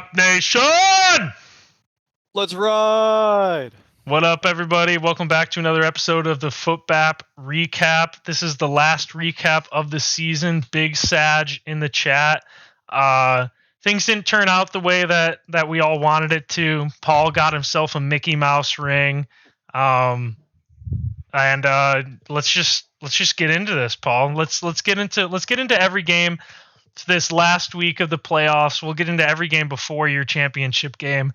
Footbap Nation! Let's ride! What up, everybody? Welcome back to another episode of the Footbap Recap. This is the last recap of the season. Big Sag in the chat. Things didn't turn out the way that we all wanted it to. Paul got himself a Mickey Mouse ring. And let's just get into this, Paul. Let's get into every game. It's this last week of the playoffs. We'll get into every game before your championship game.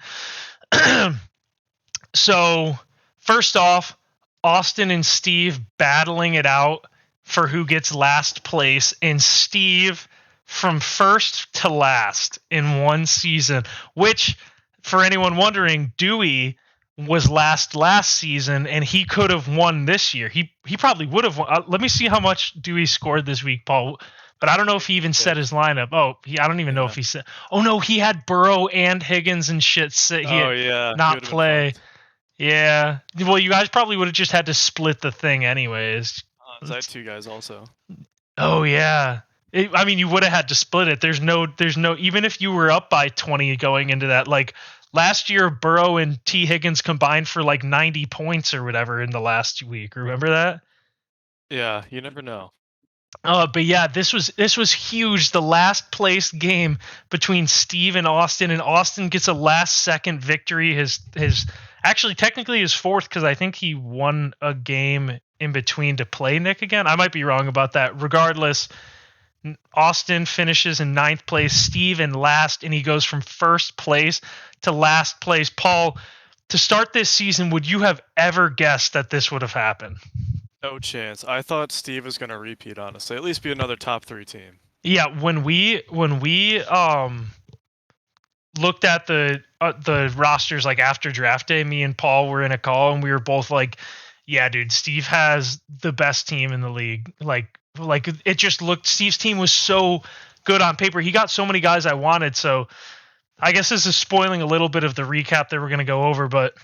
So, first off, Austin and Steve battling it out for who gets last place, and Steve from first to last in one season, which, for anyone wondering, Dewey was last season, and he could have won this year. He probably would have won. Let me see how much Dewey scored this week, Paul. But I don't know if he even set his lineup. I don't even know if he said. Oh no, he had Burrow and Higgins and shit. Not play. Yeah. Well, you guys probably would have just had to split the thing anyways. I had two guys also. Oh yeah. You would have had to split it. There's no. Even if you were up by 20 going into that, like last year, Burrow and T. Higgins combined for like 90 points or whatever in the last week. Remember that? Yeah, you never know. But yeah, this was huge. The last place game between Steve and Austin gets a last second victory. His actually technically his fourth, because I think he won a game in between to play Nick again. I might be wrong about that. Regardless, Austin finishes in ninth place, Steve in last, and he goes from first place to last place. Paul, to start this season, would you have ever guessed that this would have happened? No chance. I thought Steve was going to repeat, honestly. At least be another top 3 team. Yeah, when we looked at the rosters like after draft day, me and Paul were in a call and we were both like, yeah, dude, Steve has the best team in the league. Like it just looked, Steve's team was so good on paper. He got so many guys I wanted. So I guess this is spoiling a little bit of the recap that we're going to go over, but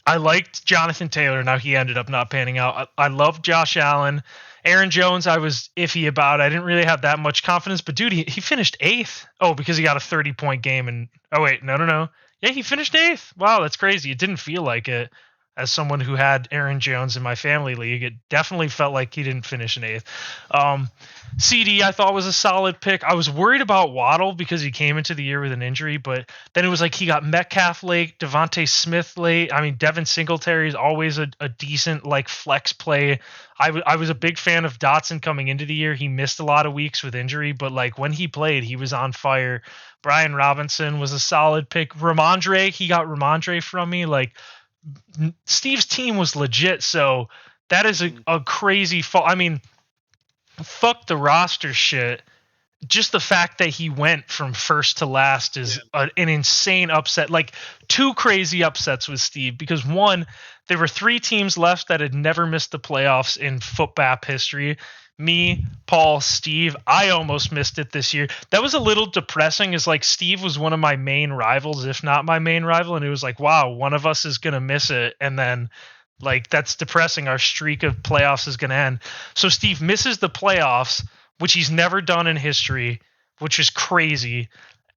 I liked Jonathan Taylor. Now he ended up not panning out. I loved Josh Allen. Aaron Jones, I was iffy about. I didn't really have that much confidence, but dude, he finished 8th. Oh, because he got a 30-point game. And oh wait, no. Yeah, he finished 8th. Wow, that's crazy. It didn't feel like it. As someone who had Aaron Jones in my family league, it definitely felt like he didn't finish in 8th. CD, I thought was a solid pick. I was worried about Waddle because he came into the year with an injury, but then it was like he got Metcalf late, Devontae Smith late. Devin Singletary is always a decent like flex play. I was a big fan of Dotson coming into the year. He missed a lot of weeks with injury, but like when he played, he was on fire. Brian Robinson was a solid pick. He got Ramondre from me. Like Steve's team was legit, so that is a crazy fall. Fuck the roster shit. Just the fact that he went from first to last is an insane upset. Like 2 crazy upsets with Steve, because one, there were 3 teams left that had never missed the playoffs in Footbap history. Me, Paul, Steve. I almost missed it this year. That was a little depressing, is like Steve was one of my main rivals, if not my main rival, and it was like, wow, one of us is going to miss it, and then like that's depressing. Our streak of playoffs is going to end. So Steve misses the playoffs, which he's never done in history, which is crazy.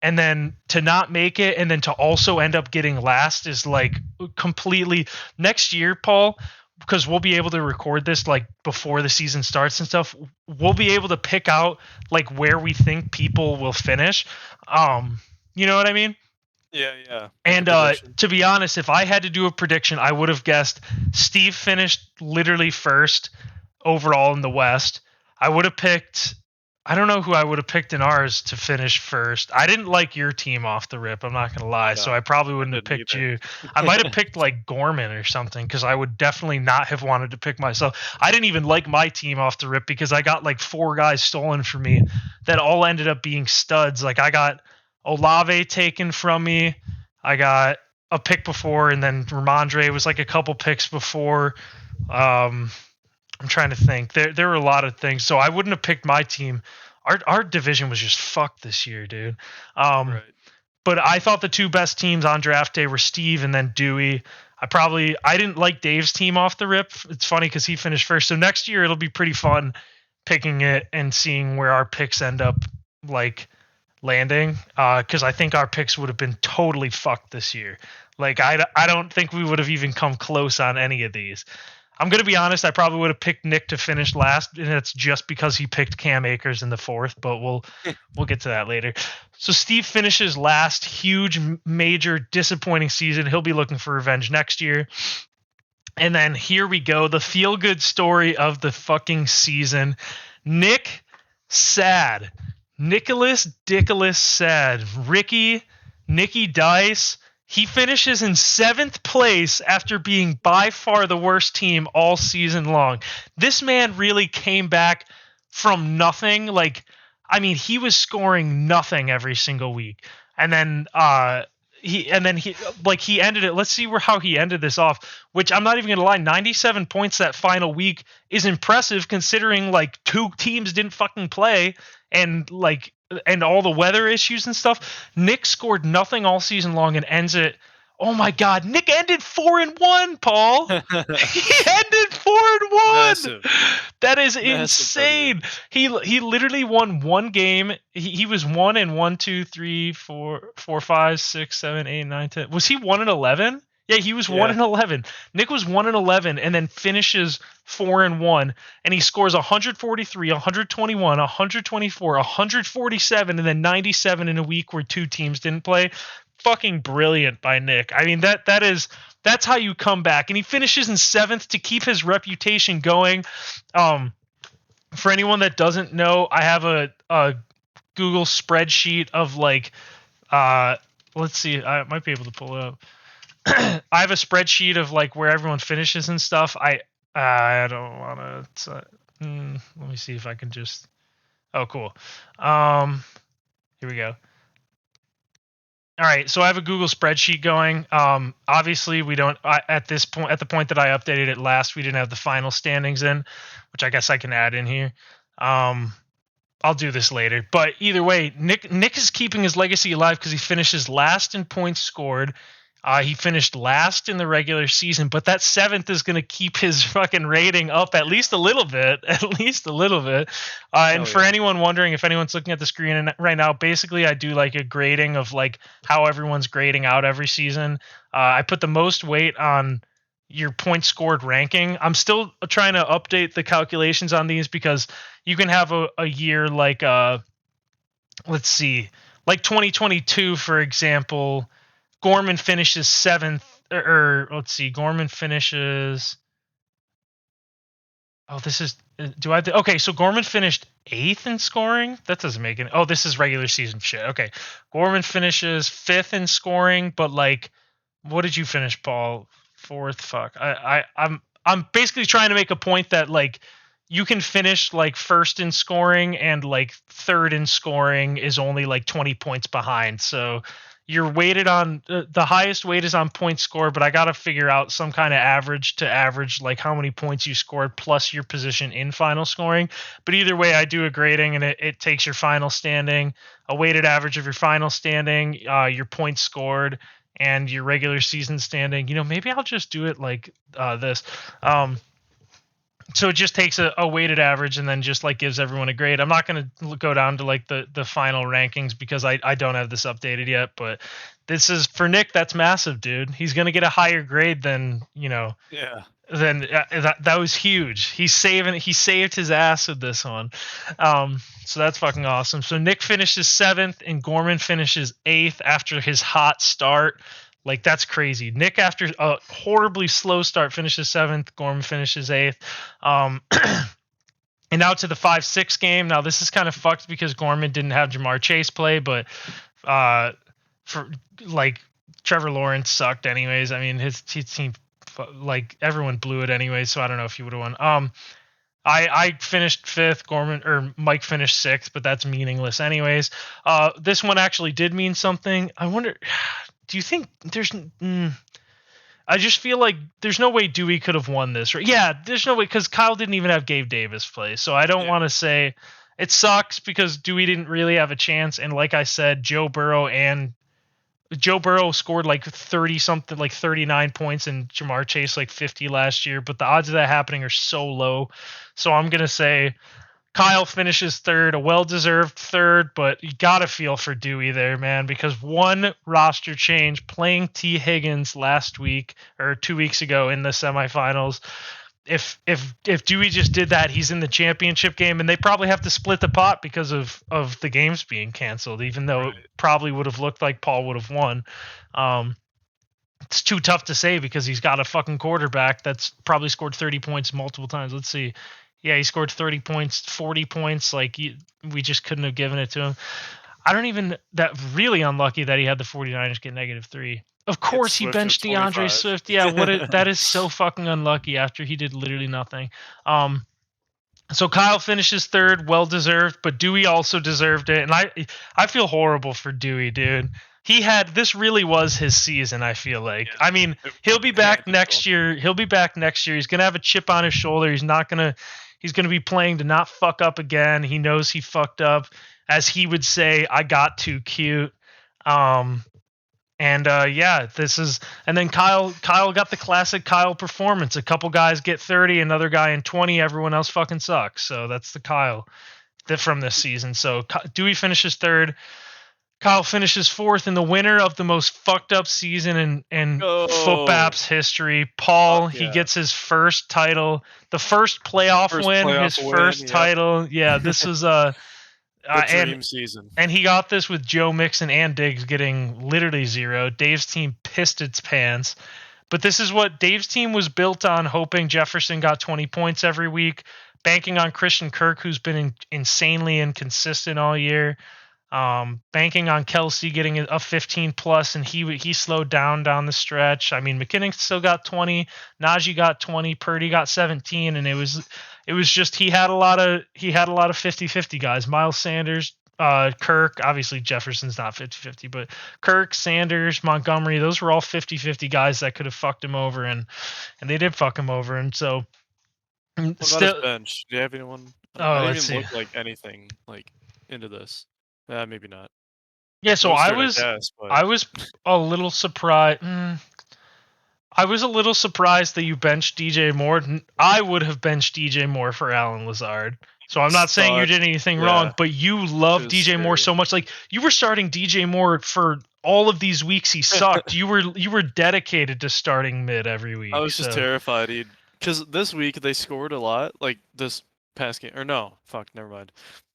And then to not make it and then to also end up getting last is like completely next year, Paul, because we'll be able to record this like before the season starts and stuff. We'll be able to pick out like where we think people will finish. You know what I mean? Yeah. And to be honest, if I had to do a prediction, I would have guessed Steve finished literally first overall in the West. I would have picked, I don't know who I would have picked in ours to finish first. I didn't like your team off the rip, I'm not going to lie. So I probably wouldn't have picked you. I might have picked like Gorman or something, because I would definitely not have wanted to pick myself. I didn't even like my team off the rip because I got like 4 guys stolen from me that all ended up being studs. Like I got Olave taken from me. I got a pick before, and then Ramondre was like a couple picks before. I'm trying to think. There were a lot of things, so I wouldn't have picked my team. Our division was just fucked this year, dude. Right. But I thought the 2 best teams on draft day were Steve and then Dewey. I didn't like Dave's team off the rip. It's funny because he finished first. So next year it'll be pretty fun picking it and seeing where our picks end up like landing, because I think our picks would have been totally fucked this year. Like I don't think we would have even come close on any of these. I'm gonna be honest. I probably would have picked Nick to finish last, and it's just because he picked Cam Akers in the fourth. But we'll get to that later. So Steve finishes last. Huge, major, disappointing season. He'll be looking for revenge next year. And then here we go, the feel-good story of the fucking season. Nick sad. Nicholas Dickolas sad. Nicky Dice. He finishes in 7th place after being by far the worst team all season long. This man really came back from nothing. Like, I mean, he was scoring nothing every single week. And then he ended it. Let's see how he ended this off, which I'm not even going to lie, 97 points that final week is impressive considering like 2 teams didn't fucking play and all the weather issues and stuff. Nick scored nothing all season long and ends it. Oh my God, Nick ended 4-1, Paul. He ended 4-1. Massive. That is insane. He literally won one game. He was 1 2 3 4 5 6 7 8 9 10. Was he 1-11? Yeah, he was 1-11. Nick was 1-11 and then finishes 4-1, and he scores 143, 121, 124, 147, and then 97 in a week where 2 teams didn't play. Fucking brilliant by Nick. I mean, that's how you come back. And he finishes in 7th to keep his reputation going. For anyone that doesn't know, I have a Google spreadsheet of like, let's see, I might be able to pull it up. I have a spreadsheet of like where everyone finishes and stuff. I don't want to. Let me see if I can just. Oh, cool. Here we go. All right, so I have a Google spreadsheet going. Obviously, we don't at this point. At the point that I updated it last, we didn't have the final standings in, which I guess I can add in here. I'll do this later, but either way, Nick is keeping his legacy alive because he finishes last in points scored. He finished last in the regular season, but that 7th is going to keep his fucking rating up at least a little bit. And for anyone wondering, if anyone's looking at the screen right now, basically I do like a grading of like how everyone's grading out every season. I put the most weight on your points scored ranking. I'm still trying to update the calculations on these because you can have a year like, let's see, like 2022, for example. Gorman finishes 7th, or let's see, Gorman finishes. Oh, this is. Okay, so Gorman finished 8th in scoring. That doesn't make any. Oh, this is regular season shit. Okay, Gorman finishes 5th in scoring, but like, what did you finish, Paul? 4th. Fuck. I'm basically trying to make a point that like you can finish like 1st in scoring and like 3rd in scoring is only like 20 points behind. So you're weighted on the highest weight is on points scored, but I got to figure out some kind of average to average like how many points you scored plus your position in final scoring. But either way, I do a grading and it takes your final standing, a weighted average of your final standing, your points scored, and your regular season standing. You know, maybe I'll just do it like this. So it just takes a weighted average and then just like gives everyone a grade. I'm not going to go down to like the final rankings because I don't have this updated yet, but this is for Nick. That's massive, dude. He's going to get a higher grade than, than that was huge. He saved his ass with this one. So that's fucking awesome. So Nick finishes 7th and Gorman finishes 8th after his hot start. Like, that's crazy. Nick, after a horribly slow start, finishes 7th. Gorman finishes 8th. And now to the 5-6 game. Now, this is kind of fucked because Gorman didn't have Jamar Chase play, but for like Trevor Lawrence sucked anyways. I mean, his team, like, everyone blew it anyways, so I don't know if he would have won. I finished 5th. Mike finished 6th, but that's meaningless anyways. This one actually did mean something. I wonder... Do you think there's... I just feel like there's no way Dewey could have won this. Right? Yeah, there's no way because Kyle didn't even have Gabe Davis play. So I don't want to say... It sucks because Dewey didn't really have a chance. And like I said, Joe Burrow scored like 30-something, like 39 points, and Jamar Chase like 50 last year. But the odds of that happening are so low. So I'm going to say Kyle finishes third, a well-deserved third, but you gotta feel for Dewey there, man, because one roster change playing T. Higgins last week or 2 weeks ago in the semifinals. If Dewey just did that, he's in the championship game, and they probably have to split the pot because of the games being canceled, even though it probably would have looked like Paul would have won. It's too tough to say because he's got a fucking quarterback that's probably scored 30 points multiple times. Let's see. Yeah, he scored 30 points, 40 points. Like, we just couldn't have given it to him. I don't even... That really unlucky that he had the 49ers get -3. Of course he benched DeAndre Swift. Yeah, that is so fucking unlucky after he did literally nothing. So Kyle finishes third, well-deserved, but Dewey also deserved it. And I feel horrible for Dewey, dude. This really was his season, I feel like. Yeah. I mean, he'll be back next year. He's going to have a chip on his shoulder. He's going to be playing to not fuck up again. He knows he fucked up. As he would say, I got too cute. And then Kyle got the classic Kyle performance. A couple guys get 30, another guy in 20, everyone else fucking sucks. So that's the Kyle from this season. So Dewey finishes third. Kyle finishes fourth in the winner of the most fucked up season in Footbaps history. Paul, he gets his first title, the first playoff win, title. Yeah, this is the dream season. And he got this with Joe Mixon and Diggs getting literally 0. Dave's team pissed its pants. But this is what Dave's team was built on, hoping Jefferson got 20 points every week, banking on Christian Kirk, who's been insanely inconsistent all year. Banking on Kelsey getting a 15 plus, and he slowed down the stretch. I mean, McKinnon still got 20, Najee got 20, Purdy got 17, and it was just he had a lot of 50-50 guys. Miles Sanders, Kirk, obviously Jefferson's not 50-50, but Kirk, Sanders, Montgomery, those were all 50-50 guys that could have fucked him over, and they did fuck him over, and so. What about his bench? Do you have anyone? I didn't even look like anything like into this. Maybe not. Yeah, so I was a little surprised. I was a little surprised that you benched DJ Moore. I would have benched DJ Moore for Alan Lazard. So I'm not saying you did anything wrong, but you love DJ Moore so much. Like, you were starting DJ Moore for all of these weeks he sucked. you were dedicated to starting mid every week. I was just terrified, because this week they scored a lot. Like this past game, or no, never mind.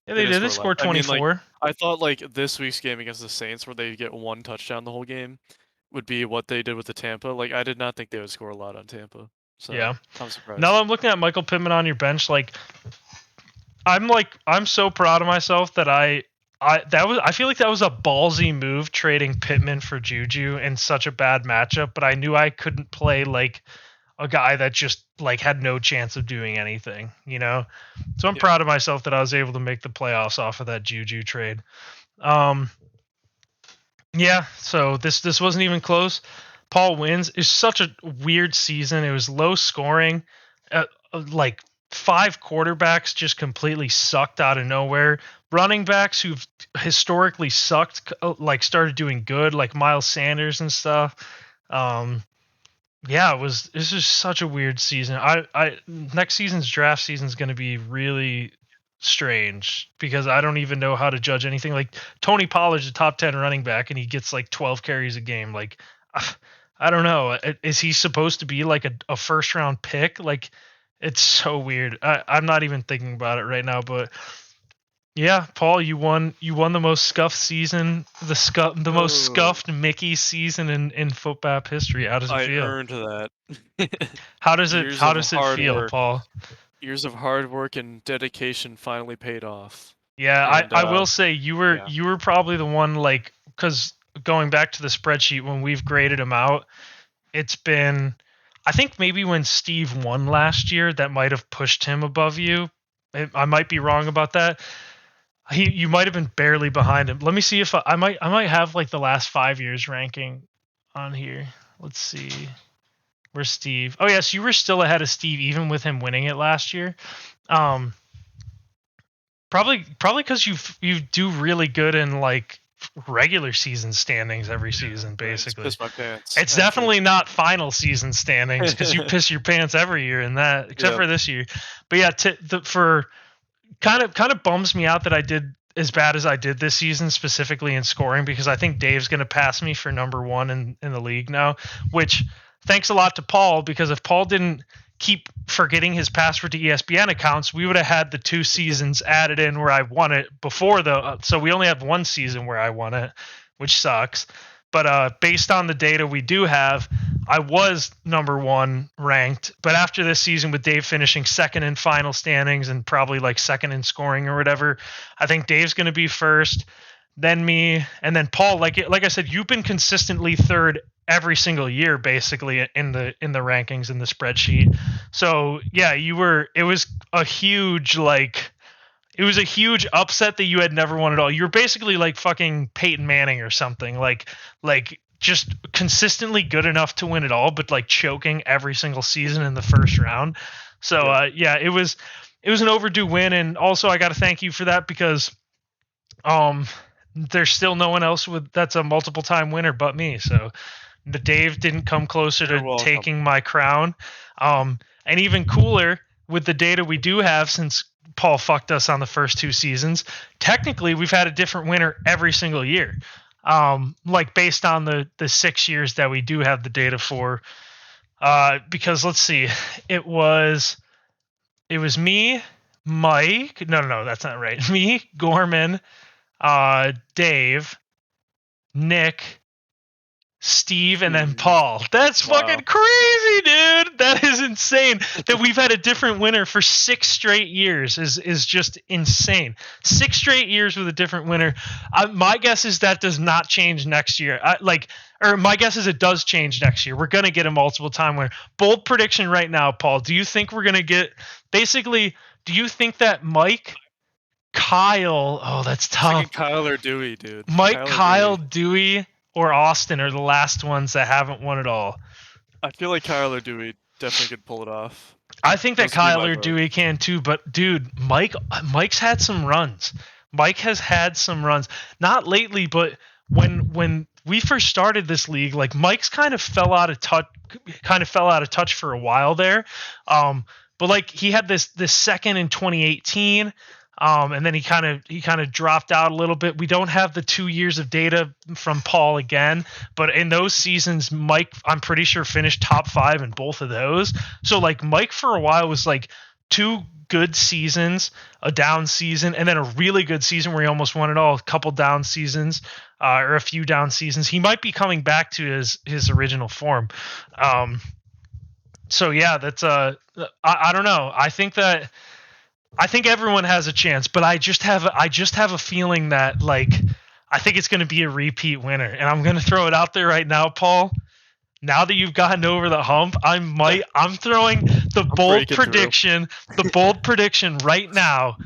Yeah, they did. They scored 24. I mean, I thought like this week's game against the Saints, where they get one touchdown the whole game, would be what they did with the Tampa. Like, I did not think they would score a lot on Tampa. So yeah, I'm surprised. Now I'm looking at Michael Pittman on your bench. Like, I'm so proud of myself that I feel like that was a ballsy move, trading Pittman for Juju in such a bad matchup. But I knew I couldn't play like a guy that just like had no chance of doing anything, you know? So I'm proud of myself that I was able to make the playoffs off of that Juju trade. Yeah, so this wasn't even close. Paul wins. It's such a weird season. It was low scoring. Like 5 quarterbacks just completely sucked out of nowhere. Running backs who've historically sucked, like, started doing good, like Miles Sanders and stuff. Yeah, this is such a weird season. Next season's draft season is going to be really strange because I don't even know how to judge anything. Like, Tony Pollard's a top 10 running back and he gets like 12 carries a game. Like, I don't know. Is he supposed to be like a first round pick? Like, it's so weird. I'm not even thinking about it right now, but yeah, Paul, you won the most scuffed season, the most scuffed Mickey season in Footbap history. How does it feel? I earned that. How does it feel, Paul? Years of hard work and dedication finally paid off. Yeah, and, I will say you were probably the one, like, because going back to the spreadsheet when we've graded him out, it's been, I think maybe when Steve won last year, that might have pushed him above you. I might be wrong about that. You might have been barely behind him. Let me see if I might have like the last 5 years ranking on here. Let's see. Where's Steve? Oh yes, you were still ahead of Steve even with him winning it last year. Probably because you do really good in like regular season standings every season, basically. Piss my pants. It's definitely not final season standings because you piss your pants every year in that, except for this year. But yeah, for kind of bums me out that I did as bad as I did this season, specifically in scoring, because I think Dave's going to pass me for number one in the league now, which thanks a lot to Paul, because if Paul didn't keep forgetting his password to ESPN accounts, we would have had the 2 seasons added in where I won it before so we only have 1 season where I won it, which sucks. But based on the data we do have, I was number 1 ranked. But after this season, with Dave finishing second in final standings and probably like second in scoring or whatever, I think Dave's going to be first, then me, and then Paul. Like I said, you've been consistently third every single year, basically in the rankings in the spreadsheet. So yeah, it was a huge upset that you had never won at all. You're basically like fucking Peyton Manning or something, like just consistently good enough to win it all, but like choking every single season in the first round. So yeah, it was an overdue win, and also I got to thank you for that, because there's still no one else that's a multiple time winner but me. So the Dave didn't come closer to taking my crown. And even cooler, with the data we do have, since Paul fucked us on the first 2 seasons, technically we've had a different winner every single year. Like based on the 6 years that we do have the data for. Because let's see, it was me, Mike. No, that's not right. Me, Gorman, Dave, Nick, Steve, and then Paul. That's fucking crazy, dude. That is insane. That we've had a different winner for 6 straight years is just insane. 6 straight years with a different winner. My guess is that does not change next year. My guess is it does change next year. We're gonna get a multiple time winner. Bold prediction right now, Paul. Do you think we're gonna get basically? Do you think that Mike, Kyle? Oh, that's tough. Kyle or Dewey, dude. Mike, Kyle, Dewey, or Austin are the last ones that haven't won it all. I feel like Kyle or Dewey definitely could pull it off. I think that Kyle or Dewey can too, but dude, Mike's had some runs. Mike has had some runs. Not lately, but when we first started this league, like Mike's kind of fell out of touch for a while there. But like he had this second in 2018. And then he kind of dropped out a little bit. We don't have the 2 years of data from Paul again, but in those seasons, Mike, I'm pretty sure, finished top 5 in both of those. So like Mike for a while was like 2 good seasons, a down season, and then a really good season where he almost won it all. A couple down seasons, or a few down seasons. He might be coming back to his original form. So yeah, that's I don't know. I think everyone has a chance, but I just have a feeling that like I think it's going to be a repeat winner, and I'm going to throw it out there right now, Paul. Now that you've gotten over the hump, I'm throwing the bold prediction right now.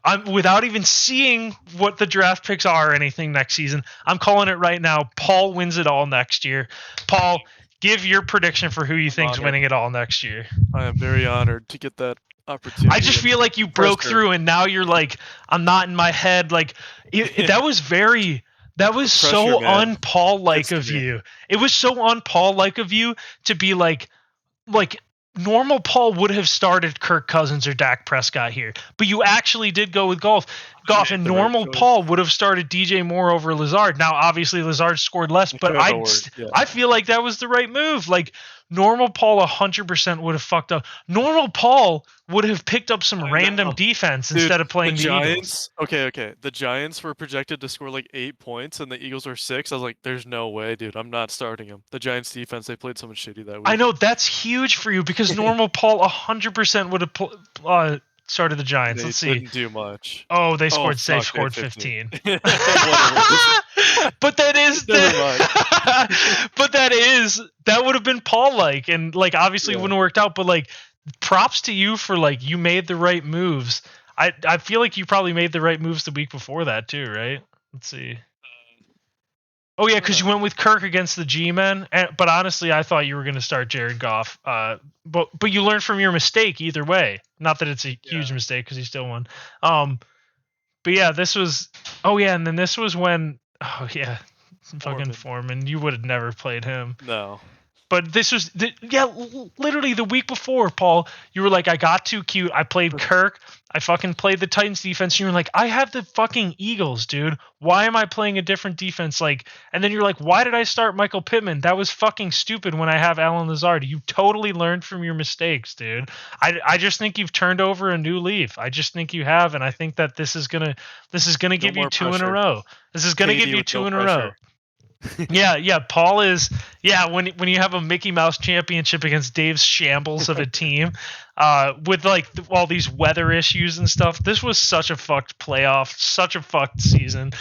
I'm without even seeing what the draft picks are or anything next season. I'm calling it right now. Paul wins it all next year. Paul, give your prediction for who you think's winning it all next year. I am very honored to get that opportunity. I just feel like you broke through, and now you're like, I'm not in my head. Like that was so un-Paul-like of you. It was so un-Paul-like of you to be like normal Paul would have started Kirk Cousins or Dak Prescott here, but you actually did go with Goff, and normal Paul would have started DJ Moore over Lazard. Now, obviously, Lazard scored less, but I feel like that was the right move. Like, normal Paul 100% would have fucked up. Normal Paul would have picked up some random defense instead of playing the Giants. Eagles. Okay. The Giants were projected to score like 8 points, and the Eagles were 6. I was like, there's no way, dude. I'm not starting them. The Giants defense, they played so much shitty that week. I know, that's huge for you, because normal Paul 100% would have started the Giants. Let's see. They didn't do much. Oh, they scored 15. But that would have been Paul-like, and like obviously wouldn't have worked out, but like props to you for like you made the right moves. I feel like you probably made the right moves the week before that too, right? Let's see. Oh yeah, because you went with Kirk against the G-men, but honestly, I thought you were going to start Jared Goff. But you learned from your mistake either way. Not that it's a huge mistake, because he still won. But yeah, this was. Oh yeah, and then this was when. Oh yeah, fucking Foreman. You would have never played him. No. But this was, literally the week before, Paul, you were like, I got too cute. I played Kirk. I fucking played the Titans defense. And you were like, I have the fucking Eagles, dude. Why am I playing a different defense? Like, and then you're like, why did I start Michael Pittman? That was fucking stupid when I have Alan Lazard. You totally learned from your mistakes, dude. I just think you've turned over a new leaf. I just think you have, and I think that this is gonna give you two in a row. This is gonna give you two in a row. Yeah, Paul is when you have a Mickey Mouse championship against Dave's shambles of a team, with like all these weather issues and stuff. This was such a fucked playoff, such a fucked season.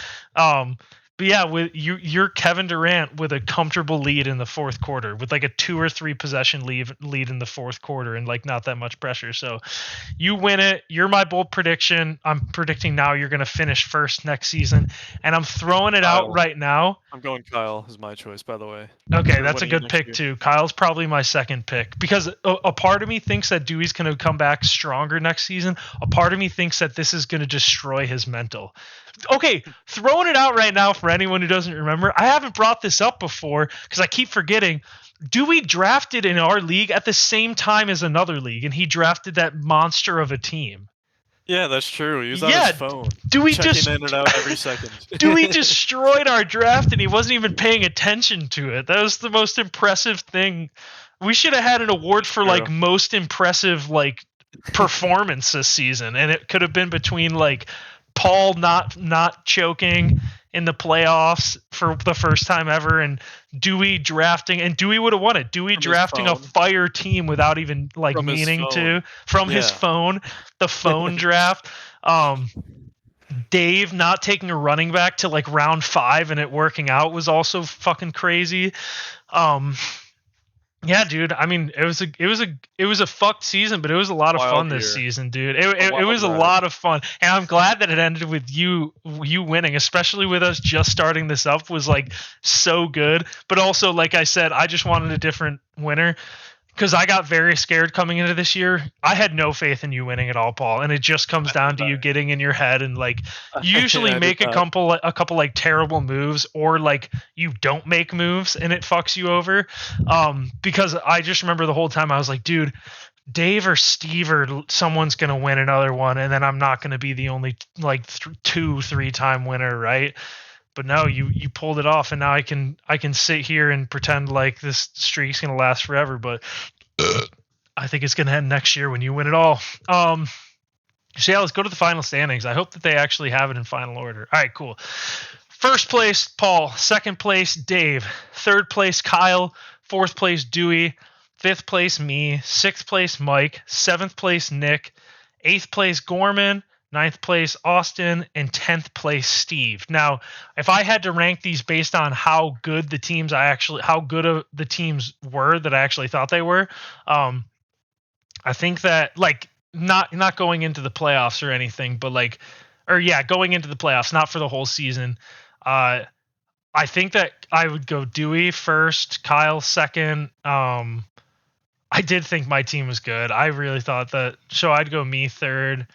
But yeah, with you're Kevin Durant with a comfortable lead in the fourth quarter, with like a 2 or 3 possession lead in the fourth quarter, and like not that much pressure. So you win it. You're my bold prediction. I'm predicting now you're gonna finish first next season, and I'm throwing it out right now. I'm going Kyle is my choice, by the way. Okay, that's a good pick too. Kyle's probably my second pick, because a part of me thinks that Dewey's going to come back stronger next season. A part of me thinks that this is going to destroy his mental. Okay, throwing it out right now for anyone who doesn't remember, I haven't brought this up before because I keep forgetting. Dewey drafted in our league at the same time as another league, and he drafted that monster of a team. Yeah, that's true. He was on his phone. Checking in and out every second. Dewey destroyed our draft, and he wasn't even paying attention to it. That was the most impressive thing. We should have had an award for like most impressive like performance this season, and it could have been between like Paul not choking in the playoffs for the first time ever, and Dewey drafting, and Dewey would have won it. Dewey drafting a fire team without even like meaning to from his phone, the phone draft. Dave not taking a running back to like round 5 and it working out was also fucking crazy. Yeah, dude. I mean, it was a fucked season, but it was a lot of fun this season, dude. It was a lot of fun, and I'm glad that it ended with you winning, especially with us just starting this up was like so good. But also, like I said, I just wanted a different winner because I got very scared coming into this year. I had no faith in you winning at all, Paul, and it just comes down to you getting in your head and like you usually make a couple like terrible moves, or like you don't make moves and it fucks you over. Because I just remember the whole time I was like, dude, Dave or Steve or someone's gonna win another one, and then I'm not gonna be the only like 2-3 time winner, right? But no, you pulled it off, and now I can sit here and pretend like this streak's gonna last forever. But I think it's gonna end next year when you win it all. So yeah, let's go to the final standings. I hope that they actually have it in final order. All right, cool. First place, Paul. Second place, Dave. Third place, Kyle. Fourth place, Dewey. Fifth place, me. Sixth place, Mike. Seventh place, Nick. Eighth place, Gorman. Ninth place, Austin, and 10th place, Steve. Now, if I had to rank these based on how good the teams the teams were that I actually thought they were, I think that like not going into the playoffs or anything, but going into the playoffs, not for the whole season. I think that I would go Dewey first, Kyle second. I did think my team was good. I really thought that, so I'd go me third.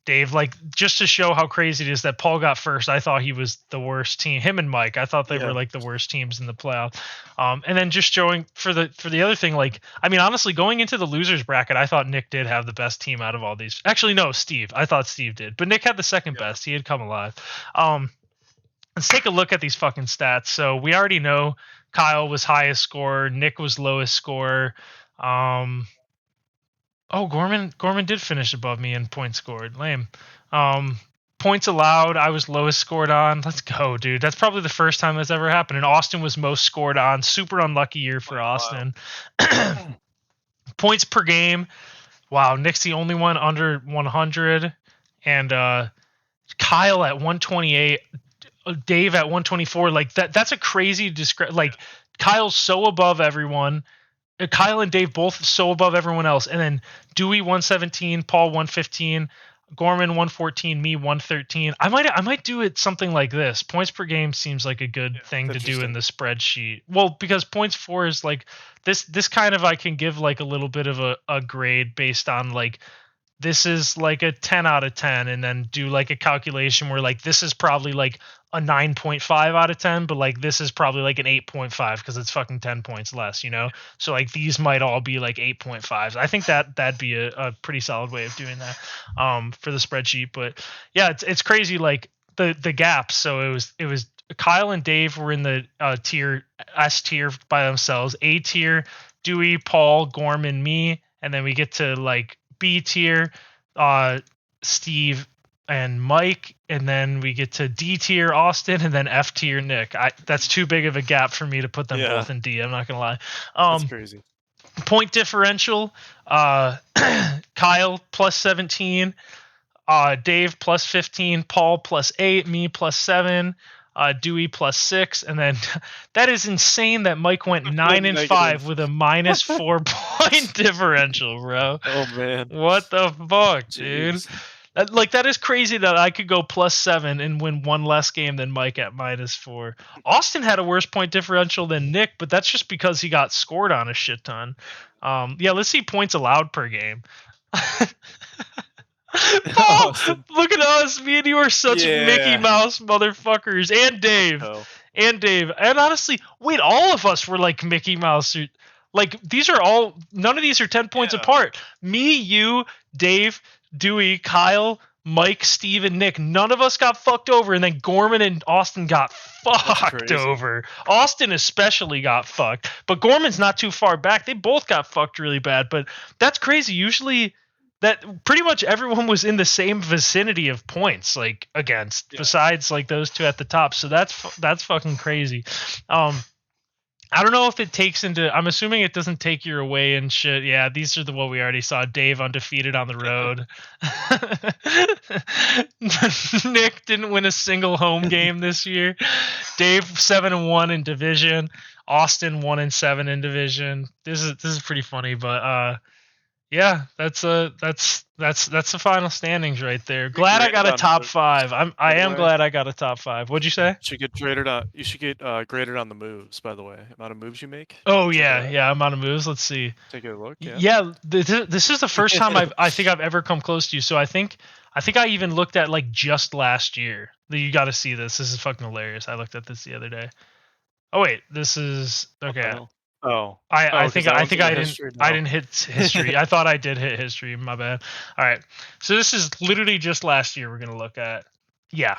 Dave, like, just to show how crazy it is that Paul got first, I thought he was the worst team. Him and Mike, I thought they were like the worst teams in the playoff. And then just showing for the other thing, like, I mean, honestly, going into the losers bracket, I thought Nick did have the best team out of all these. Actually, no, Steve. I thought Steve did, but Nick had the second best. He had come alive. Let's take a look at these fucking stats. So we already know Kyle was highest scorer, Nick was lowest scorer. Oh, Gorman did finish above me in points scored. Lame. Points allowed, I was lowest scored on. Let's go, dude. That's probably the first time that's ever happened. And Austin was most scored on. Super unlucky year for Austin. Points per game. Wow, Nick's the only one under 100. And Kyle at 128. Dave at 124. Like, that's a crazy like, Kyle's so above everyone. Kyle and Dave both so above everyone else, and then Dewey 117, Paul 115, Gorman 114, me 113. I might do it something like this. Points per game seems like a good thing to do in the spreadsheet. Well, because points for is like this kind of, I can give like a little bit of a grade based on like this is like a 10 out of 10, and then do like a calculation where like this is probably like a 9.5 out of 10, but like this is probably like an 8.5 because it's fucking 10 points less, you know? So like these might all be like 8.5s. I think that'd be a pretty solid way of doing that for the spreadsheet. But yeah, it's crazy like the gaps. So it was Kyle and Dave were in the tier S tier by themselves. A tier, Dewey, Paul, Gorman, me, and then we get to like B tier, Steve and Mike, and then we get to D tier, Austin, and then F tier, Nick. That's too big of a gap for me to put them both in D. I'm not gonna lie. That's crazy. Point differential, Kyle plus 17, Dave plus 15, Paul plus 8, me plus 7, Dewey plus 6, and then that is insane that Mike went 9 and 5 with a minus 4 point differential, bro. Oh man, what the fuck, dude? That is crazy that I could go plus 7 and win one less game than Mike at minus 4. Austin had a worse point differential than Nick, but that's just because he got scored on a shit ton. Yeah, let's see points allowed per game. Oh, look at us. Me and you are such Mickey Mouse motherfuckers. And Dave. And honestly, wait, all of us were like Mickey Mouse. Like, these are all, none of these are 10 points apart. Me, you, Dave, Dewey, Kyle, Mike, Steve, and Nick. None of us got fucked over. And then Gorman and Austin got fucked over. Austin especially got fucked. But Gorman's not too far back. They both got fucked really bad. But that's crazy. Usually that pretty much everyone was in the same vicinity of points, like against, besides like those two at the top. So that's fucking crazy. I don't know if it takes into, I'm assuming it doesn't take your away and shit. Yeah, these are what we already saw. Dave undefeated on the road. Nick didn't win a single home game this year. Dave 7-1 in division. Austin 1-7 in division. This is pretty funny, but yeah, that's the final standings right there. Glad I got a top 5. I am glad I got a top 5. What'd you say? You should get graded on the moves, by the way. Amount of moves you make. Oh yeah, amount of moves. Let's see. Take a look. Yeah, this is the first time I think I've ever come close to you. So I think I even looked at like just last year. You got to see this. This is fucking hilarious. I looked at this the other day. Oh wait, this is okay. I think I didn't hit history. I thought I did hit history. My bad. All right. So this is literally just last year we're going to look at. Yeah.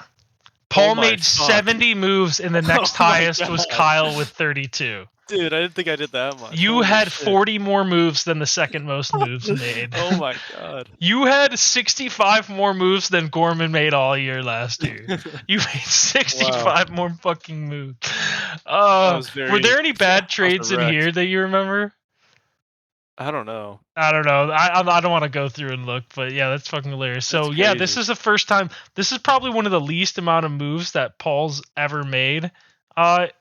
Paul made 70 moves and the next highest was Kyle with 32. Dude, I didn't think I did that much. You had 40 more moves than the second most moves made. Oh my god. You had 65 more moves than Gorman made all year last year. You made 65 more fucking moves. Were there any bad trades in here that you remember? I don't know. I don't want to go through and look, but yeah, that's fucking hilarious. So yeah, this is the first time. This is probably one of the least amount of moves that Paul's ever made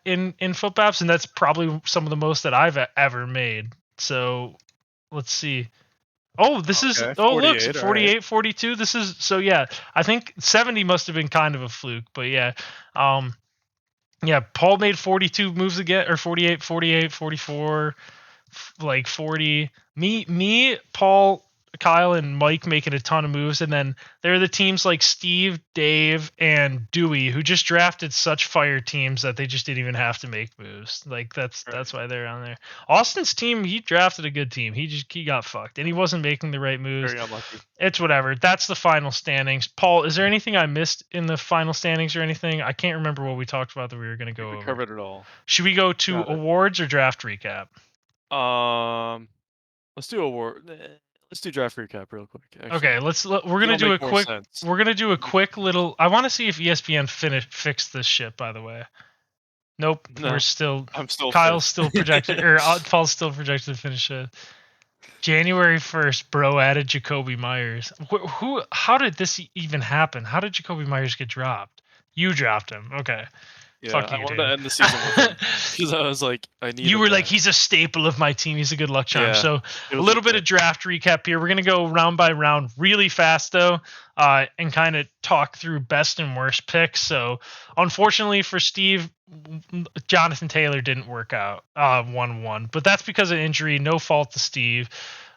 in Footbaps, and that's probably some of the most that I've ever made. So let's see. Oh, this is look, 48, right. 42. This is so yeah. I think 70 must have been kind of a fluke, but yeah. Yeah, Paul made 42 moves again, or 48, 44, like 40. Me, Paul, Kyle, and Mike making a ton of moves, and then there are the teams like Steve, Dave, and Dewey who just drafted such fire teams that they just didn't even have to make moves. Like that's why they're on there. Austin's team, he drafted a good team. He got fucked, and he wasn't making the right moves. Very unlucky. It's whatever. That's the final standings. Paul, is there anything I missed in the final standings or anything? I can't remember what we talked about that we were going to go over. We covered it all. Should we go to awards or draft recap? Let's do award. Let's do draft recap real quick. Actually. Okay, we're gonna do a quick. We're gonna do a quick little. I want to see if ESPN fixed this shit. By the way, nope. No, we're still. I'm still. Kyle's still projected, or Paul's still projected to finish it. January 1st, bro added Jacoby Myers. Who? How did this even happen? How did Jacoby Myers get dropped? You dropped him. Okay. Yeah, fuck you, I wanted to end the season with him because I was like, I need. You were like, he's a staple of my team. He's a good luck charm. So a little bit of draft recap here. We're gonna go round by round, really fast though. and kind of talk through best and worst picks. So, unfortunately for Steve, Jonathan Taylor didn't work out 1-1, but that's because of injury. No fault to Steve.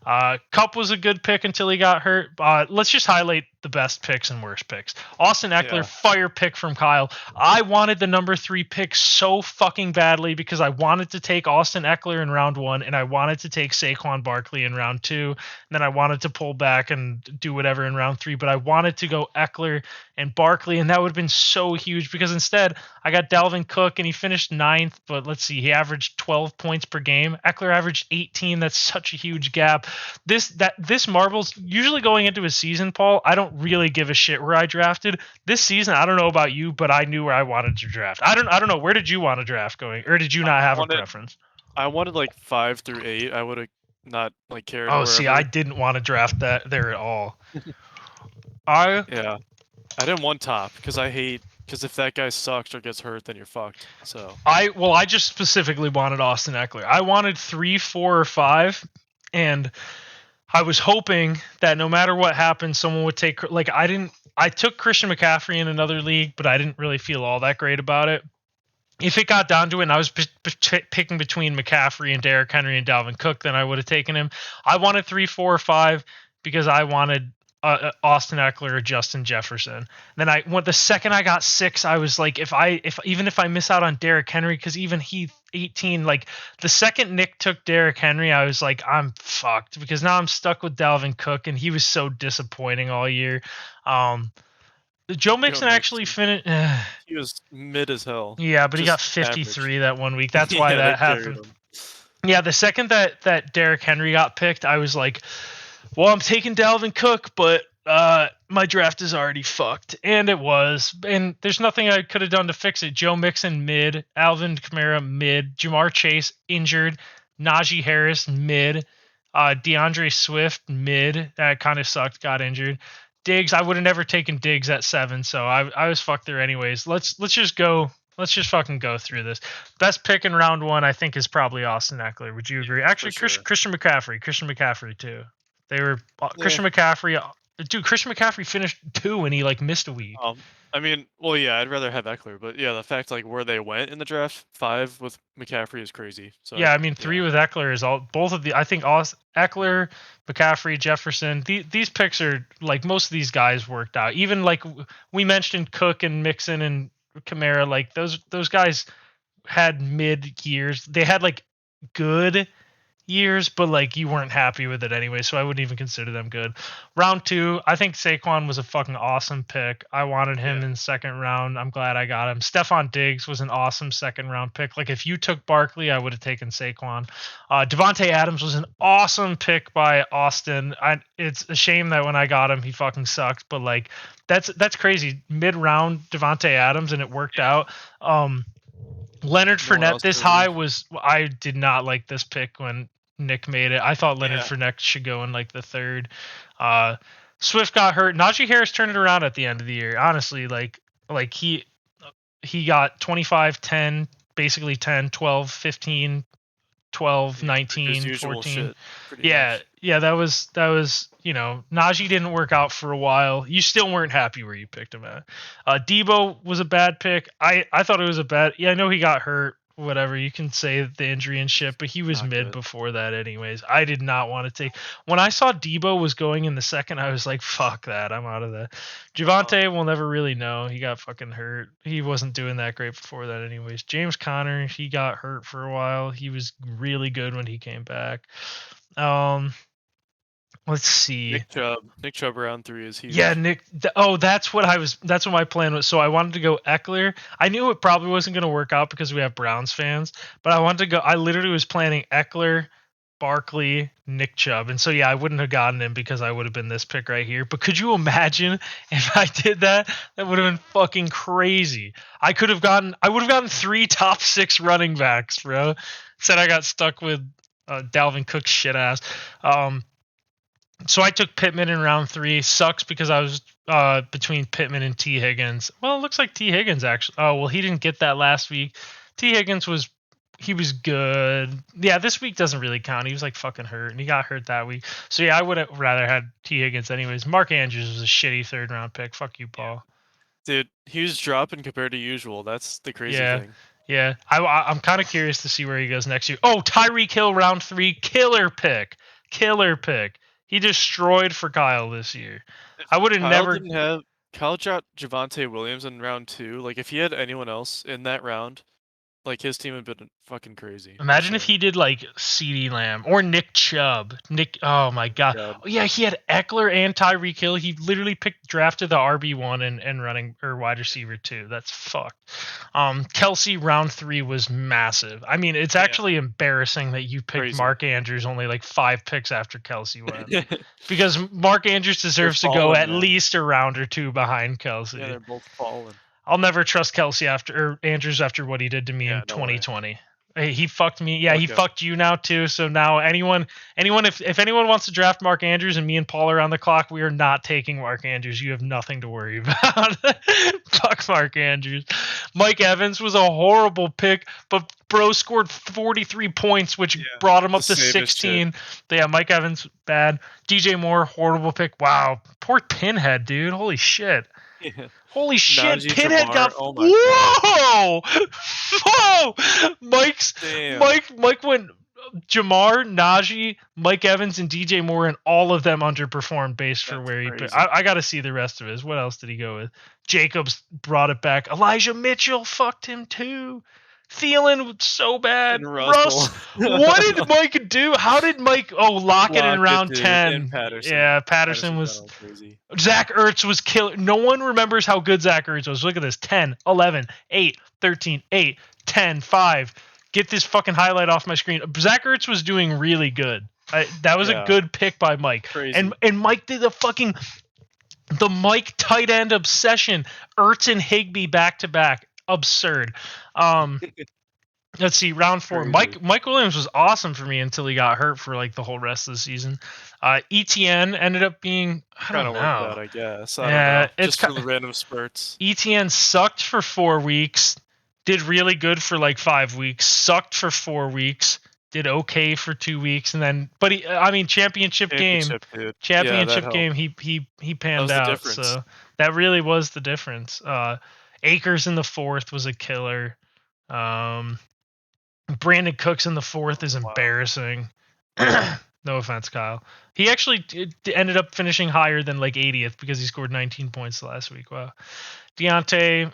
Cup was a good pick until he got hurt. Let's just highlight the best picks and worst picks. Austin Eckler, fire pick from Kyle. I wanted the number 3 pick so fucking badly because I wanted to take Austin Eckler in round 1 and I wanted to take Saquon Barkley in round 2. And then I wanted to pull back and do whatever in round 3, but I wanted to go Eckler and Barkley, and that would have been so huge because instead I got Dalvin Cook and he finished 9th, but let's see, he averaged 12 points per game. Eckler averaged 18. That's such a huge gap. This marbles usually going into a season, Paul, I don't really give a shit where I drafted. This season, I don't know about you, but I knew where I wanted to draft. I don't know, where did you want to draft going, or did you not have a preference? I wanted like 5 through 8. I would have not like cared. Oh, see, I didn't want to draft that there at all. Yeah, I didn't want top because if that guy sucks or gets hurt, then you're fucked. So I just specifically wanted Austin Eckler. I wanted 3, 4, or 5, and I was hoping that no matter what happened, someone would take, like, I took Christian McCaffrey in another league, but I didn't really feel all that great about it. If it got down to it and I was picking between McCaffrey and Derrick Henry and Dalvin Cook, then I would have taken him. I wanted 3, 4, or 5 because I wanted Austin Eckler or Justin Jefferson. Then the second I got 6, I was like, if I miss out on Derrick Henry, because even he 18, like the second Nick took Derrick Henry, I was like, I'm fucked because now I'm stuck with Dalvin Cook, and he was so disappointing all year. Joe Mixon actually finished. He was mid as hell. Yeah, but he got 53 that one week. That's why that happened. Yeah, the second that Derrick Henry got picked, I was like, well, I'm taking Dalvin Cook, but my draft is already fucked. And it was. And there's nothing I could have done to fix it. Joe Mixon, mid. Alvin Kamara, mid. Jamar Chase, injured. Najee Harris, mid. DeAndre Swift, mid. That kind of sucked, got injured. Diggs, I would have never taken Diggs at 7, so I was fucked there anyways. Let's just fucking go through this. Best pick in round 1, I think, is probably Austin Eckler. Would you agree? Actually, Christian McCaffrey too. They were Christian McCaffrey. Dude, Christian McCaffrey finished 2 and he like missed a week. I mean, well, yeah, I'd rather have Eckler, but yeah, the fact like where they went in the draft, 5 with McCaffrey is crazy. So yeah, I mean, 3 with Eckler is all. Both of the, I think, Eckler, McCaffrey, Jefferson. These picks are like most of these guys worked out. Even like we mentioned, Cook and Mixon and Kamara, like those guys had mid years. They had like good years, but like you weren't happy with it anyway, so I wouldn't even consider them good. Round 2, I think Saquon was a fucking awesome pick. I wanted him in second round. I'm glad I got him. Stephon Diggs was an awesome second round pick. Like if you took Barkley, I would have taken Saquon. Devontae Adams was an awesome pick by Austin. It's a shame that when I got him, he fucking sucked, but like that's crazy. Mid round Devontae Adams, and it worked out. Leonard Fournette this high was, I did not like this pick when Nick made it. I thought Leonard Fournette should go in like the 3rd. Swift got hurt. Najee Harris turned it around at the end of the year. Honestly, like he got 25, 10, basically 10, 12, 15, 12, 19, 14. Yeah, that was, Najee didn't work out for a while. You still weren't happy where you picked him at. Debo was a bad pick. I thought it was a bad. Yeah, I know he got hurt. Whatever, you can say the injury and shit, but he was not mid good before that anyways. I did not want to take. When I saw Debo was going in the 2nd, I was like, fuck that, I'm out of that. Javonte, we'll never really know. He got fucking hurt. He wasn't doing that great before that anyways. James Conner, he got hurt for a while. He was really good when he came back. Let's see. Nick Chubb round 3 is huge. Yeah, Nick. That's what my plan was. So I wanted to go Eckler. I knew it probably wasn't going to work out because we have Browns fans, but I wanted to go. I literally was planning Eckler, Barkley, Nick Chubb, and so yeah, I wouldn't have gotten him because I would have been this pick right here. But could you imagine if I did that? That would have been fucking crazy. I would have gotten 3 top 6 running backs, bro. Instead, I got stuck with Dalvin Cook's shit ass. So I took Pittman in round 3. Sucks because I was between Pittman and T. Higgins. Well, it looks like T. Higgins actually. Oh, well, he didn't get that last week. T. Higgins He was good. Yeah, this week doesn't really count. He was like fucking hurt, and he got hurt that week. So yeah, I would have rather had T Higgins anyways. Mark Andrews was a shitty 3rd-round pick. Fuck you, Paul. Dude, he was dropping compared to usual. That's the crazy Yeah. thing. Yeah, I'm kind of curious to see where he goes next year. Oh, Tyreek Hill, round 3, killer pick. He destroyed for Kyle this year. I would have never. Kyle dropped Javonte Williams in round 2. Like, if he had anyone else in that round, like, his team would have been fucking crazy. Imagine if he did like CeeDee Lamb or Nick Chubb. Oh my god. Oh, yeah, he had Eckler and Tyreek Hill. He literally drafted the RB1 and running or wide receiver 2. That's fucked. Kelsey round 3 was massive. I mean, it's actually embarrassing that you picked Mark Andrews only like 5 picks after Kelsey went. Because Mark Andrews deserves to go at least a round or 2 behind Kelsey. Yeah, they're both falling. I'll never trust Kelsey or Andrews after what he did to me in 2020. He fucked me. Yeah, he fucked you now too. So now if anyone wants to draft Mark Andrews and me and Paul are on the clock, we are not taking Mark Andrews. You have nothing to worry about. Fuck Mark Andrews. Mike Evans was a horrible pick, but bro scored 43 points, which brought him up to 16. Yeah, Mike Evans, bad. DJ Moore, horrible pick. Wow. Poor Pinhead, dude. Holy shit. Yeah. Holy shit, Najee Pinhead got whoa! Mike went Jamar, Najee, Mike Evans, and DJ Moore, and all of them underperformed based for where he picked. I got to see the rest of his. What else did he go with? Jacobs brought it back. Elijah Mitchell fucked him too. Thielen was so bad. Russ, what did Mike do? How did Mike? Oh, Lockett in round 10. And Patterson. Yeah, Patterson was crazy. Zach Ertz was killer. No one remembers how good Zach Ertz was. Look at this: 10, 11, 8, 13, 8, 10, 5. Get this fucking highlight off my screen. Zach Ertz was doing really good. That was a good pick by Mike. Crazy. And Mike did the Mike tight end obsession. Ertz and Higbee back to back. Absurd. Let's see, round 4. Mike Williams was awesome for me until he got hurt for like the whole rest of the season. ETN ended up being I don't know. Worked out, I guess. I don't know. Just for the random spurts. ETN sucked for 4 weeks, did really good for like 5 weeks, sucked for 4 weeks, did okay for 2 weeks, and then championship game, he panned out. So that really was the difference. Akers in the 4th was a killer. Brandon Cooks in the 4th is embarrassing. No offense, Kyle. He actually ended up finishing higher than like 80th because he scored 19 points last week. Wow. Deontay,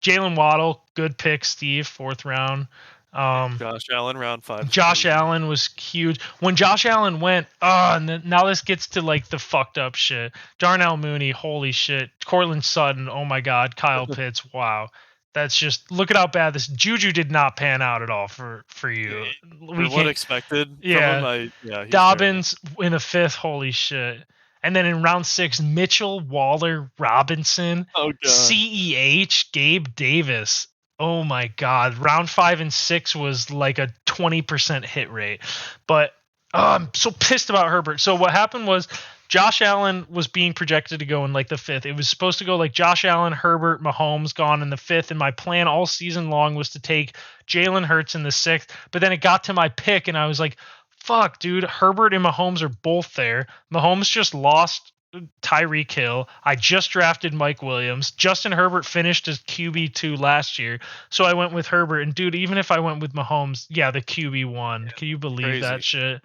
Jalen Waddle, good pick, Steve, 4th round. Josh Allen, round 5. Josh Allen was huge. When Josh Allen went, and now this gets to like the fucked up shit. Darnell Mooney, holy shit. Cortland Sutton, oh my God. Kyle Pitts, wow. That's just look at how bad this Juju did not pan out at all for you. What expected? Yeah, Dobbins in the 5th. Holy shit! And then in round 6, Mitchell, Waller, Robinson, CEH, Gabe Davis. Oh my God! Round 5 and 6 was like a 20% hit rate. But I'm so pissed about Herbert. So what happened was, Josh Allen was being projected to go in like the 5th. It was supposed to go like Josh Allen, Herbert, Mahomes gone in the 5th. And my plan all season long was to take Jalen Hurts in the 6th. But then it got to my pick and I was like, fuck, dude, Herbert and Mahomes are both there. Mahomes just lost Tyreek Hill. I just drafted Mike Williams. Justin Herbert finished as QB2 last year. So I went with Herbert. And dude, even if I went with Mahomes, the QB1. Yeah, can you believe that shit?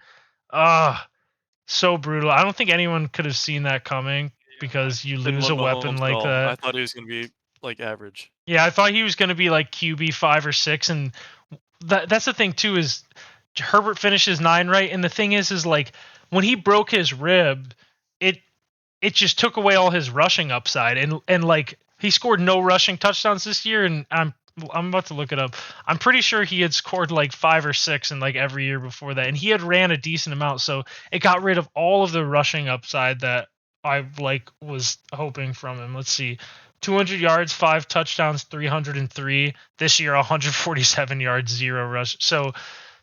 So brutal. I don't think anyone could have seen that coming because you lose a weapon like that. I thought he was going to be like average. Yeah, I thought he was going to be like QB 5 or 6, and that's the thing too is Herbert finishes 9 right, and the thing is like when he broke his rib, it just took away all his rushing upside, and like he scored no rushing touchdowns this year, and I'm about to look it up. I'm pretty sure he had scored like 5 or 6 in like every year before that. And he had ran a decent amount. So it got rid of all of the rushing upside that I like was hoping from him. Let's see. 200 yards, 5 touchdowns, 303. This year, 147 yards, 0 rush. So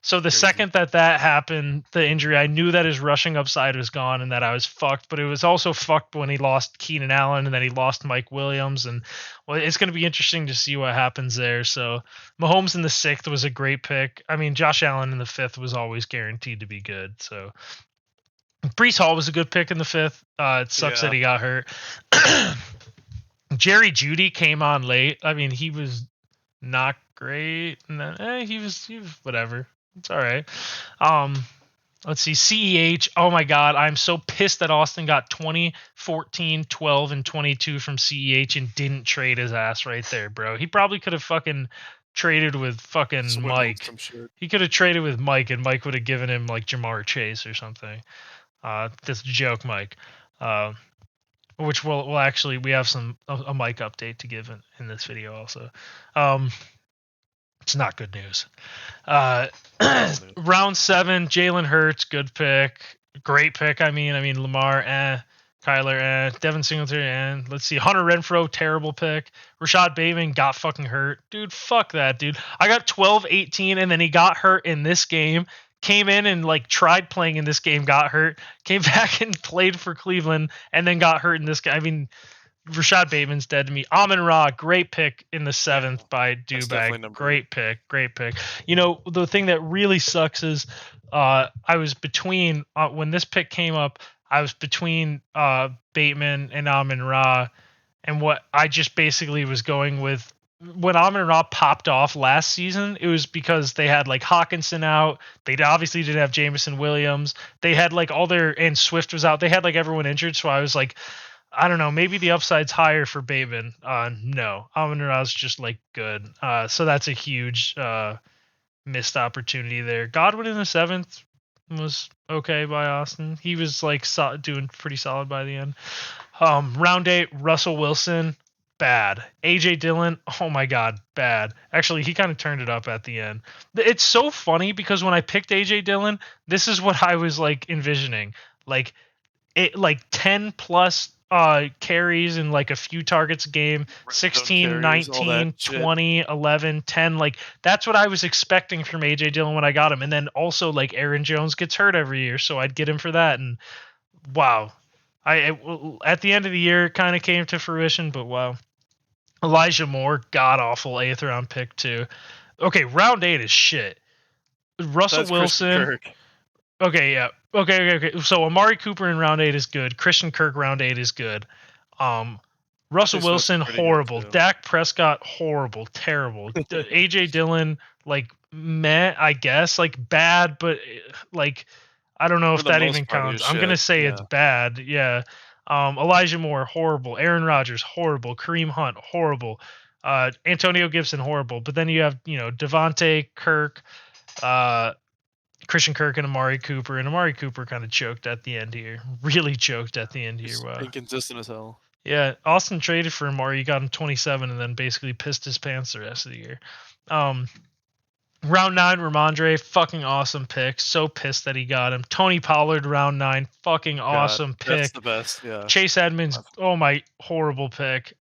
So the second that happened, the injury, I knew that his rushing upside was gone and that I was fucked. But it was also fucked when he lost Keenan Allen and then he lost Mike Williams. And well, it's going to be interesting to see what happens there. So Mahomes in the 6th was a great pick. I mean, Josh Allen in the 5th was always guaranteed to be good. So Brees Hall was a good pick in the 5th. It sucks that he got hurt. Jerry Jeudy came on late. I mean, he was not great. And then, he was whatever. It's all right. Let's see. CEH. Oh my God. I'm so pissed that Austin got 20, 14, 12, and 22 from CEH and didn't trade his ass right there, bro. He probably could have fucking traded with fucking Mike. He could have traded with Mike and Mike would have given him like Jamar Chase or something. This joke, Mike. Which we'll actually, we have a Mike update to give in this video also. It's not good news. Round 7, Jalen Hurts, good pick. Great pick, I mean Lamar, Kyler, Devin Singletary, let's see, Hunter Renfrow, terrible pick. Rashad Bateman got fucking hurt. Dude, fuck that, dude. I got 12-18, and then he got hurt in this game. Came in and like tried playing in this game, got hurt. Came back and played for Cleveland, and then got hurt in this game. I mean, Rashad Bateman's dead to me. Amon-Ra, great pick in the 7th by Dubag. Great pick. You know, the thing that really sucks is I was between, when this pick came up, I was between Bateman and Amon-Ra. And what I just basically was going with, when Amon-Ra popped off last season, it was because they had like Hawkinson out. They obviously didn't have Jameson Williams. They had like and Swift was out. They had like everyone injured. So I was like, I don't know, maybe the upside's higher for Bateman. No, Amon-Ra's just like good. So that's a huge missed opportunity there. Godwin in the 7th was okay by Austin. He was like doing pretty solid by the end. Round 8, Russell Wilson, bad. AJ Dillon, oh my God, bad. Actually, he kind of turned it up at the end. It's so funny because when I picked AJ Dillon, this is what I was like envisioning. Like 10 plus carries and like a few targets a game, 16, 19, 20, 11, 10. Like that's what I was expecting from AJ Dillon when I got him. And then also like Aaron Jones gets hurt every year, so I'd get him for that. And wow, at the end of the year it kind of came to fruition, but wow. Elijah Moore, god awful 8th round pick too. Okay, round 8 is shit. Russell Wilson. Okay, yeah. Okay. So Amari Cooper in round 8 is good. Christian Kirk round 8 is good. Russell Wilson, horrible. Dak Prescott, horrible, terrible. AJ Dillon, like meh, I guess, like bad, but like I don't know if that even counts. I'm gonna say it's bad. Yeah. Elijah Moore, horrible. Aaron Rodgers, horrible. Kareem Hunt, horrible. Antonio Gibson, horrible. But then you have, Devontae, Kirk, Christian Kirk, and Amari Cooper. And Amari Cooper kind of choked at the end here. Really choked at the end here. Wow. Inconsistent as hell. Yeah, Austin traded for Amari. He got him 27 and then basically pissed his pants the rest of the year. Round 9, Ramondre, fucking awesome pick. So pissed that he got him. Tony Pollard, round 9, fucking awesome pick. That's the best, yeah. Chase Edmonds, oh my, horrible pick.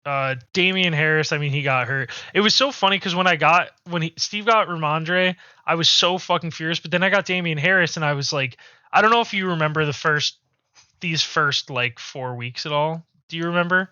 Damian Harris, I mean, he got hurt. It was so funny because when Steve got Ramondre, I was so fucking furious. But then I got Damian Harris, and I was like, I don't know if you remember these first like 4 weeks at all. Do you remember?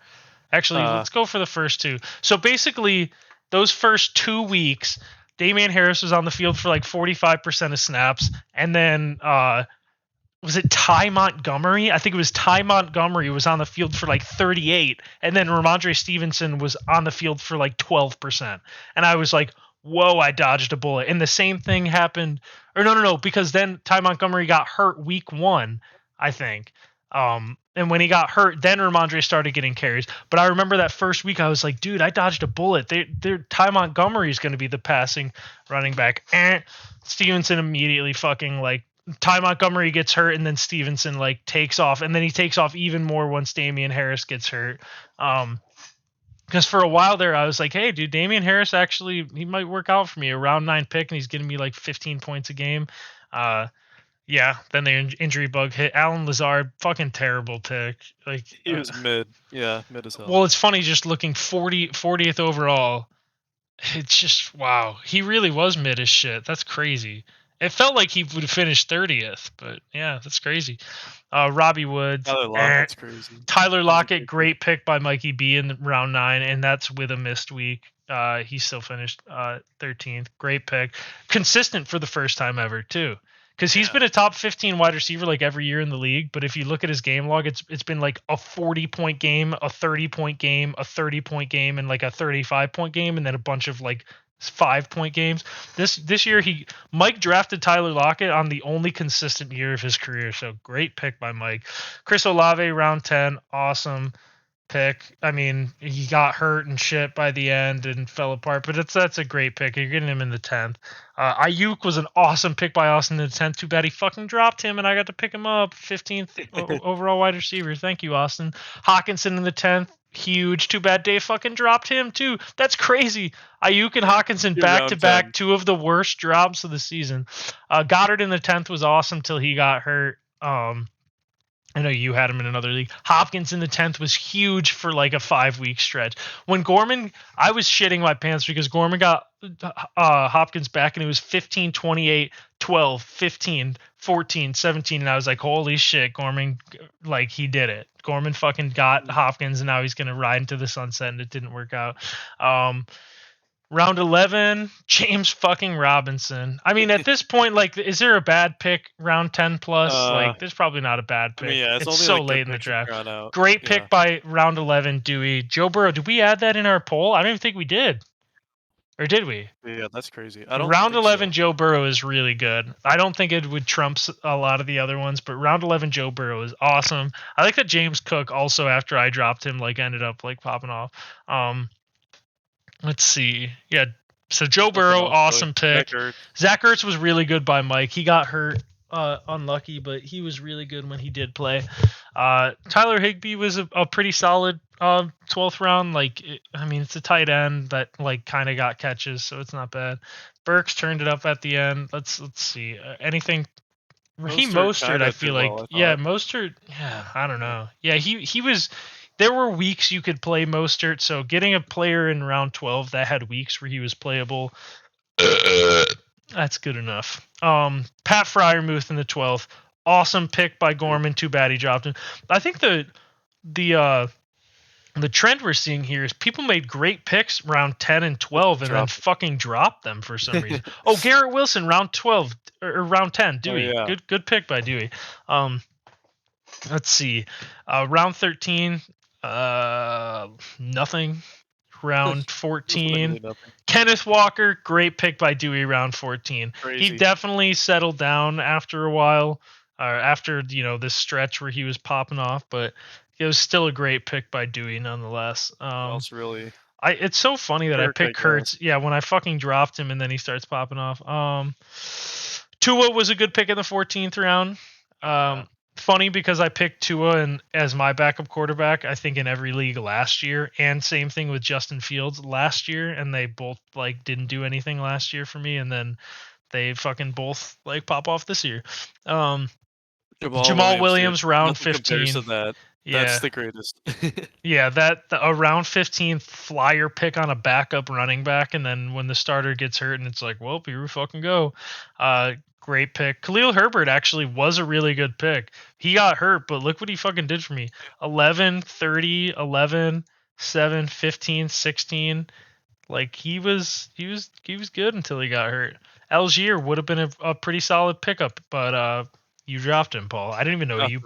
Actually, let's go for the first 2. So basically, those first 2 weeks, Damian Harris was on the field for like 45% of snaps. And then, was it Ty Montgomery? I think it was Ty Montgomery was on the field for like 38. And then Ramondre Stevenson was on the field for like 12%. And I was like, whoa, I dodged a bullet. And the same thing happened. Or no, because then Ty Montgomery got hurt week 1, I think. And when he got hurt, then Ramondre started getting carries. But I remember that first week, I was like, dude, I dodged a bullet. Ty Montgomery is going to be the passing running back. Stevenson immediately fucking like, Ty Montgomery gets hurt, and then Stevenson like takes off. And then he takes off even more once Damian Harris gets hurt. Because for a while there, I was like, hey, dude, Damian Harris actually, he might work out for me. A round 9 pick, and he's getting me like 15 points a game. Yeah, then the injury bug hit. Alan Lazard, fucking terrible pick. Like he was mid. Yeah, mid as hell. Well, it's funny just looking 40th overall. It's just wow. He really was mid as shit. That's crazy. It felt like he would have finished 30th, but yeah, that's crazy. Robbie Woods. Tyler Lockett's crazy. Tyler Lockett, great pick by Mikey B in round 9, and that's with a missed week. He still finished 13th. Great pick. Consistent for the first time ever, too. Because he's been a top 15 wide receiver like every year in the league, but if you look at his game log, it's been like a 40-point game, a 30-point game, a 30-point game, and like a 35-point game, and then a bunch of like 5-point games. This year Mike drafted Tyler Lockett on the only consistent year of his career, so great pick by Mike. Chris Olave, round 10, awesome pick. I mean, he got hurt and shit by the end and fell apart, but that's a great pick. You're getting him in the 10th. Ayuk was an awesome pick by Austin in the 10th. Too bad he fucking dropped him and I got to pick him up. 15th overall wide receiver. Thank you, Austin. Hawkinson in the 10th. Huge. Too bad Dave fucking dropped him too. That's crazy. Ayuk and Hawkinson back to back, 2 of the worst drops of the season. Goddard in the 10th was awesome till he got hurt. I know you had him in another league. Hopkins in the 10th was huge for like a 5-week stretch. When Gorman, I was shitting my pants because Gorman got Hopkins back and it was 15, 28, 12, 15, 14, 17. And I was like, holy shit, Gorman, like he did it. Gorman fucking got Hopkins and now he's going to ride into the sunset and it didn't work out. Round 11, James fucking Robinson. I mean, at this point, like, is there a bad pick round 10 plus? Like, there's probably not a bad pick. I mean, yeah, it's so late in the draft. Great pick by round 11, Dewey. Joe Burrow, did we add that in our poll? I don't even think we did. Or did we? Yeah, that's crazy. Round 11, Joe Burrow is really good. I don't think it would trump a lot of the other ones, but round 11, Joe Burrow is awesome. I like that James Cook also, after I dropped him, like, ended up, like, popping off. Let's see. Yeah. So Joe Burrow, awesome pick. Zach Ertz was really good by Mike. He got hurt, unlucky, but he was really good when he did play. Tyler Higbee was a pretty solid 12th round. Like, I mean, it's a tight end that like kind of got catches, so it's not bad. Burks turned it up at the end. Let's see. Anything? Raheem Mostert, I feel like. Mostert. Yeah, I don't know. Yeah, he was. There were weeks you could play Mostert, so getting a player in round 12 that had weeks where he was playable, that's good enough. Pat Freiermuth in the 12th, awesome pick by Gorman. Too bad he dropped him. I think the trend we're seeing here is people made great picks round 10 and 12 and then fucking dropped them for some reason. Oh, Garrett Wilson, round 12 or round 10, Dewey. Oh, yeah. Good pick by Dewey. Let's see. Round 13. Nothing. Round 14. Kenneth Walker, great pick by Dewey. Round 14. Crazy. He definitely settled down after a while, after this stretch where he was popping off, but it was still a great pick by Dewey nonetheless. That's really. It's so funny that I picked Kurtz. Yeah, when I fucking dropped him and then he starts popping off. Tua was a good pick in the 14th round. Funny because I picked Tua as my backup quarterback, I think in every league last year, and same thing with Justin Fields last year, and they both like didn't do anything last year for me, and then they fucking both like pop off this year. Jamal Williams round 15. To that. Yeah. That's the greatest. Yeah, a round 15 flyer pick on a backup running back, and then when the starter gets hurt, and it's like, well, here we fucking go. Great pick. Khalil Herbert actually was a really good pick. He got hurt, but look what he fucking did for me. 11, 30, 11, 7, 15, 16. Like he was good until he got hurt. Algier would have been a pretty solid pickup, but you dropped him, Paul. I didn't even know you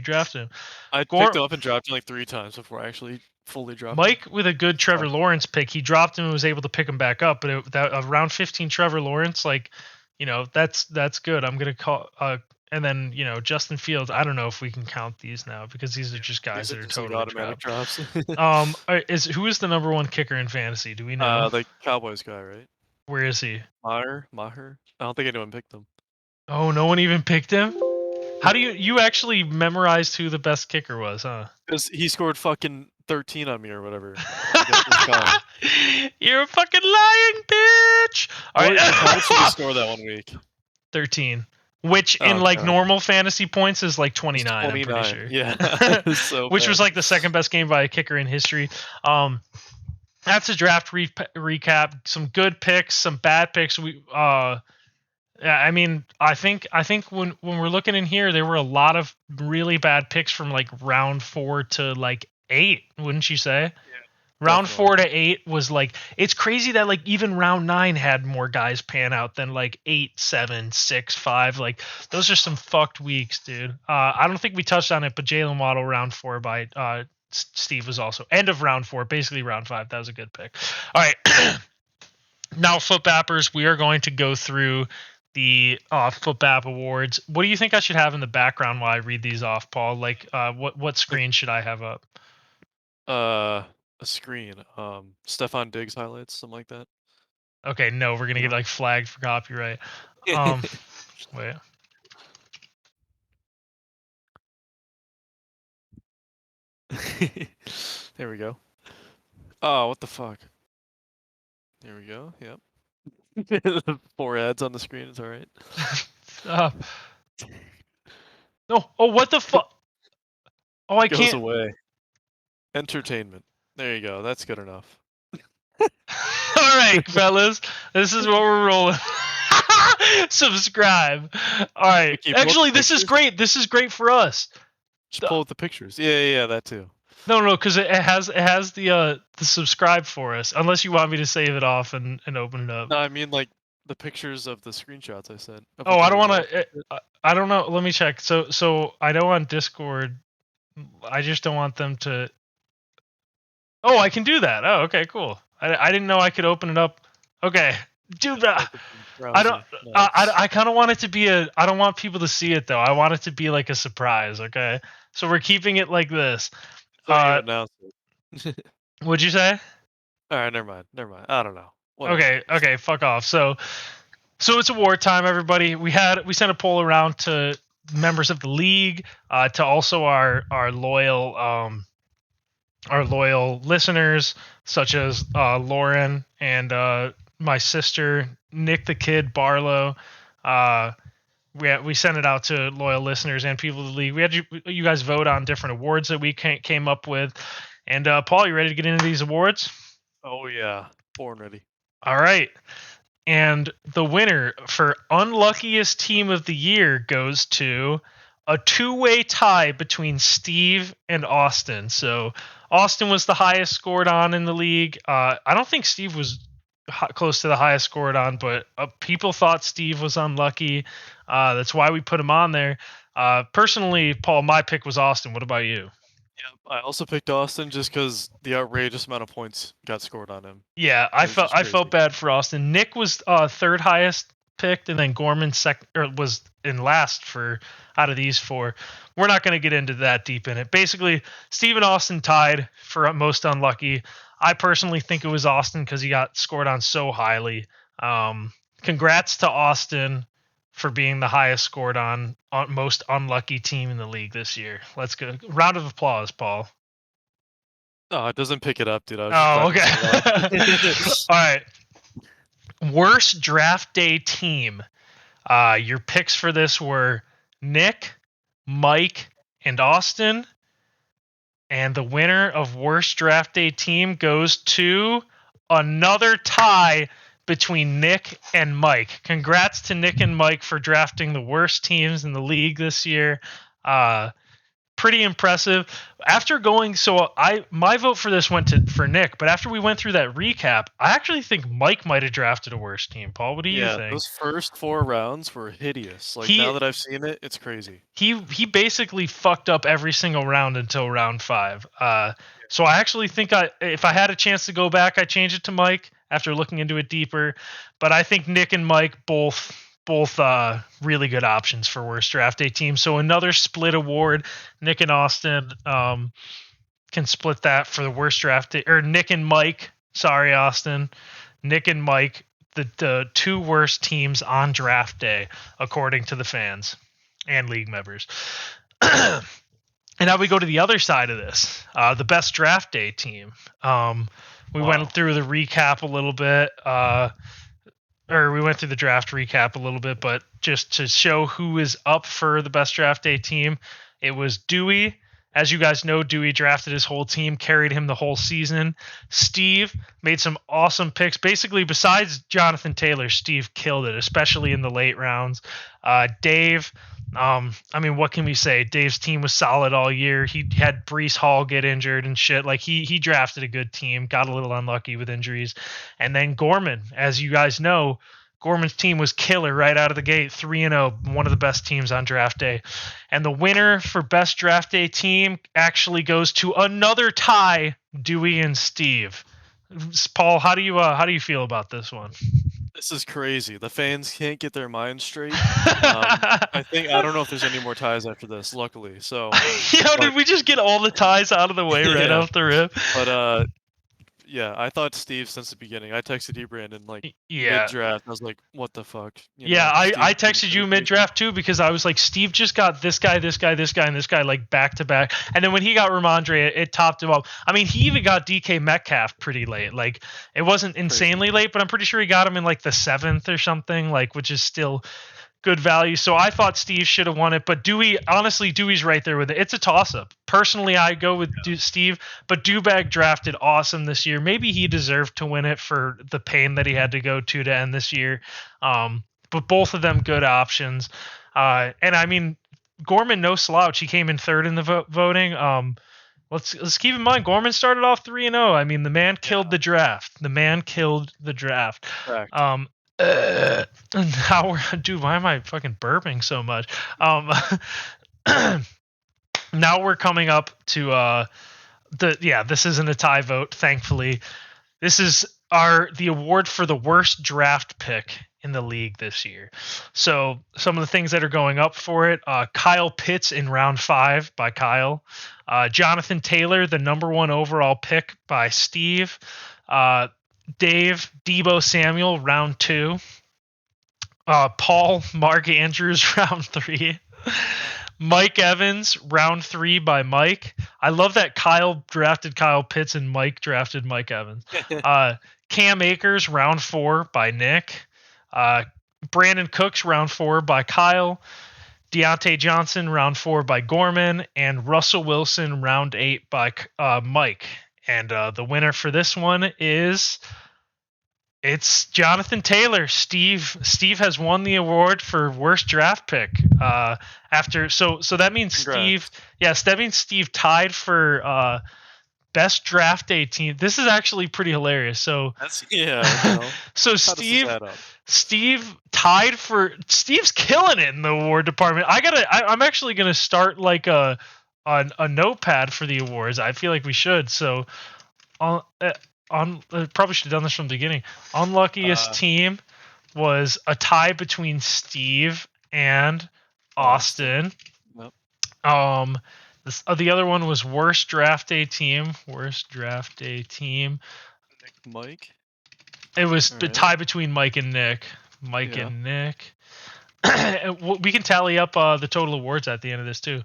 drafted him. I picked him up and dropped him like 3 times before I actually fully dropped Mike him. With a good Trevor Lawrence pick, he dropped him and was able to pick him back up. But around 15 Trevor Lawrence, like, that's good. I'm gonna call and then Justin Fields. I don't know if we can count these now because these are just guys that are totally automatic drops. Who is the number 1 kicker in fantasy? Do we know? The Cowboys guy, right? Where is he? Maher. I don't think anyone picked him. Oh, no one even picked him? How do you actually memorized who the best kicker was, huh? Because he scored fucking 13 on me or whatever. You're a fucking lying bitch. All right. How much did he score that 1 week? 13. Which in normal fantasy points is like 29, I'm pretty sure. Yeah. So which was like the second best game by a kicker in history. That's a draft recap. Some good picks, some bad picks. Yeah, I mean, I think when we're looking in here, there were a lot of really bad picks from like round 4 to like 8, wouldn't you say? Yeah, Round definitely. 4 to 8 was like, it's crazy that like even round 9 had more guys pan out than like 8, 7, 6, 5. Like those are some fucked weeks, dude. I don't think we touched on it, but Jalen Waddle round 4 by Steve was also end of round 4, basically round 5. That was a good pick. All right. Now, Footbappers, we are going to go through the Footbap awards. What do you think I should have in the background while I read these off, Paul? Like, what screen should I have up? A screen. Stefan Diggs highlights, something like that. Okay, no, we're gonna You get know? like flagged for copyright. Um, wait. There we go. Oh, what the fuck? There we go. Yep. The 4 ads on the screen is all right. uh, no. Oh, what the fuck? Oh, I Goes can't. away. Entertainment. There you go. That's good enough. All right, fellas, this is what we're rolling. Subscribe. All right. Wait, can you pull up Actually, the this is pictures? great. This is great for us. Just pull up the pictures. Yeah, that too. No, because it has the subscribe for us. Unless you want me to save it off and open it up. No, I mean like the pictures of the screenshots I sent of Oh, like I the don't want results. to. I don't know. Let me check. So I know on Discord, I just don't want them to. Oh, I can do that. Oh, okay, cool. I didn't know I could open it up. Okay, dude. Like the I don't. browser. I Nice. kind of want it to be a. I don't want people to see it though. I want it to be like a surprise. Okay, so we're keeping it like this. I thought you announced it. What'd you say? All right, never mind. Never mind. I don't know. Whatever. Okay, fuck off. So it's award time, everybody. We sent a poll around to members of the league, to also our loyal listeners, such as Lauren and my sister Nick the Kid Barlow. Uh, we sent it out to loyal listeners and people of the league. We had you guys vote on different awards that we came up with. And Paul, you ready to get into these awards? Oh yeah. Born ready. All right. And the winner for unluckiest team of the year goes to a two-way tie between Steve and Austin. So Austin was the highest scored on in the league. I don't think Steve was close to the highest scored on, but people thought Steve was unlucky. That's why we put him on there. Personally, Paul, my pick was Austin. What about you? Yeah. I also picked Austin just because the outrageous amount of points got scored on him. Yeah, It was just I felt crazy. bad for Austin. Nick was third highest picked, and then Gorman was in last for out of these four. We're not going to get into that deep in it. Basically, Steve and Austin tied for most unlucky. I personally think it was Austin because he got scored on so highly. Congrats to Austin for being the highest scored on most unlucky team in the league this year. Let's go. Round of applause, Paul. Oh, it doesn't pick it up, dude. I was just Oh, glad okay. to see All right. Worst draft day team. Your picks for this were Nick, Mike, and Austin. And the winner of worst draft day team goes to another tie between Nick and Mike. Congrats to Nick and Mike for drafting the worst teams in the league this year. Pretty impressive. After going, so my vote for this went for Nick, but after we went through that recap, I actually think Mike might have drafted a worse team. Paul, what do you Yeah, think? those first 4 rounds were hideous. Like He now that I've seen it, it's crazy. he basically fucked up every single round until round 5. So I actually think if I had a chance to go back, I'd change it to Mike after looking into it deeper. But I think Nick and Mike both really good options for worst draft day team. So another split award. Nick and Austin can split that for the worst draft day, or Nick and Mike. Sorry, Austin. Nick and Mike, the two worst teams on draft day, according to the fans and league members. And now we go to the other side of this, the best draft day team. We went through the recap a little bit, or we went through the draft recap a little bit, but just to show who is up for the best draft day team, it was Dewey As you guys know, Dewey drafted his whole team, carried him the whole season. Steve made some awesome picks. Basically, besides Jonathan Taylor, Steve killed it, especially in the late rounds. Dave, I mean, what can we say? Dave's team was solid all year. He had Breece Hall get injured and shit. Like he drafted a good team, got a little unlucky with injuries. And then Gorman, as you guys know, Gorman's team was killer right out of the gate, 3-0, one of the best teams on draft day. And the winner for best draft day team actually goes to another tie, Dewey and Steve. Paul, how do you feel about this one? This is crazy. The fans can't get their minds straight. I don't know if there's any more ties after this, luckily. So did we just get all the ties out of the way right off the rip? But yeah, I thought Steve since the beginning. I texted you, Brandon, like mid-draft. I was like, what the fuck? I texted you mid-draft too because I was like, Steve just got this guy, and this guy like back to back. And then when he got Ramondre, it topped him up. I mean, he even got DK Metcalf pretty late. Like, it wasn't insanely late, but I'm pretty sure he got him in like the 7th or something, like, which is still good value. So I thought Steve should have won it, but Dewey's right there with it. It's a toss-up. Personally, I go with Steve, but Dewbag drafted awesome this year. Maybe he deserved to win it for the pain that he had to go to end this year. But both of them good options. And I mean, Gorman, no slouch. He came in 3rd in the voting. Let's keep in mind, Gorman started off 3-0. I mean, the man killed the draft. Correct. Now dude, why am I fucking burping so much? Now we're coming up to this isn't a tie vote, thankfully. This is the award for the worst draft pick in the league this year. So some of the things that are going up for it: Kyle Pitts in round 5 by Kyle, Jonathan Taylor, the number 1 overall pick by Steve, Dave, Deebo Samuel, round 2. Paul, Mark Andrews, round 3. Mike Evans, round 3 by Mike. I love that Kyle drafted Kyle Pitts and Mike drafted Mike Evans. Cam Akers, round 4 by Nick. Brandon Cooks, round 4 by Kyle. Deontay Johnson, round 4 by Gorman. And Russell Wilson, round 8 by Mike. And the winner for this one it's Jonathan Taylor. Steve has won the award for worst draft pick. So that means Congrats. Steve tied for best draft day team. This is actually pretty hilarious. So so Steve tied for. Steve's killing it in the award department. I'm actually gonna start like a notepad for the awards. I feel like we should. So probably should have done this from the beginning. Unluckiest team was a tie between Steve and Austin. Yep. The other one was worst draft day team. Nick, Mike. It was the tie between Mike and Nick. And Nick. We can tally up the total awards at the end of this too.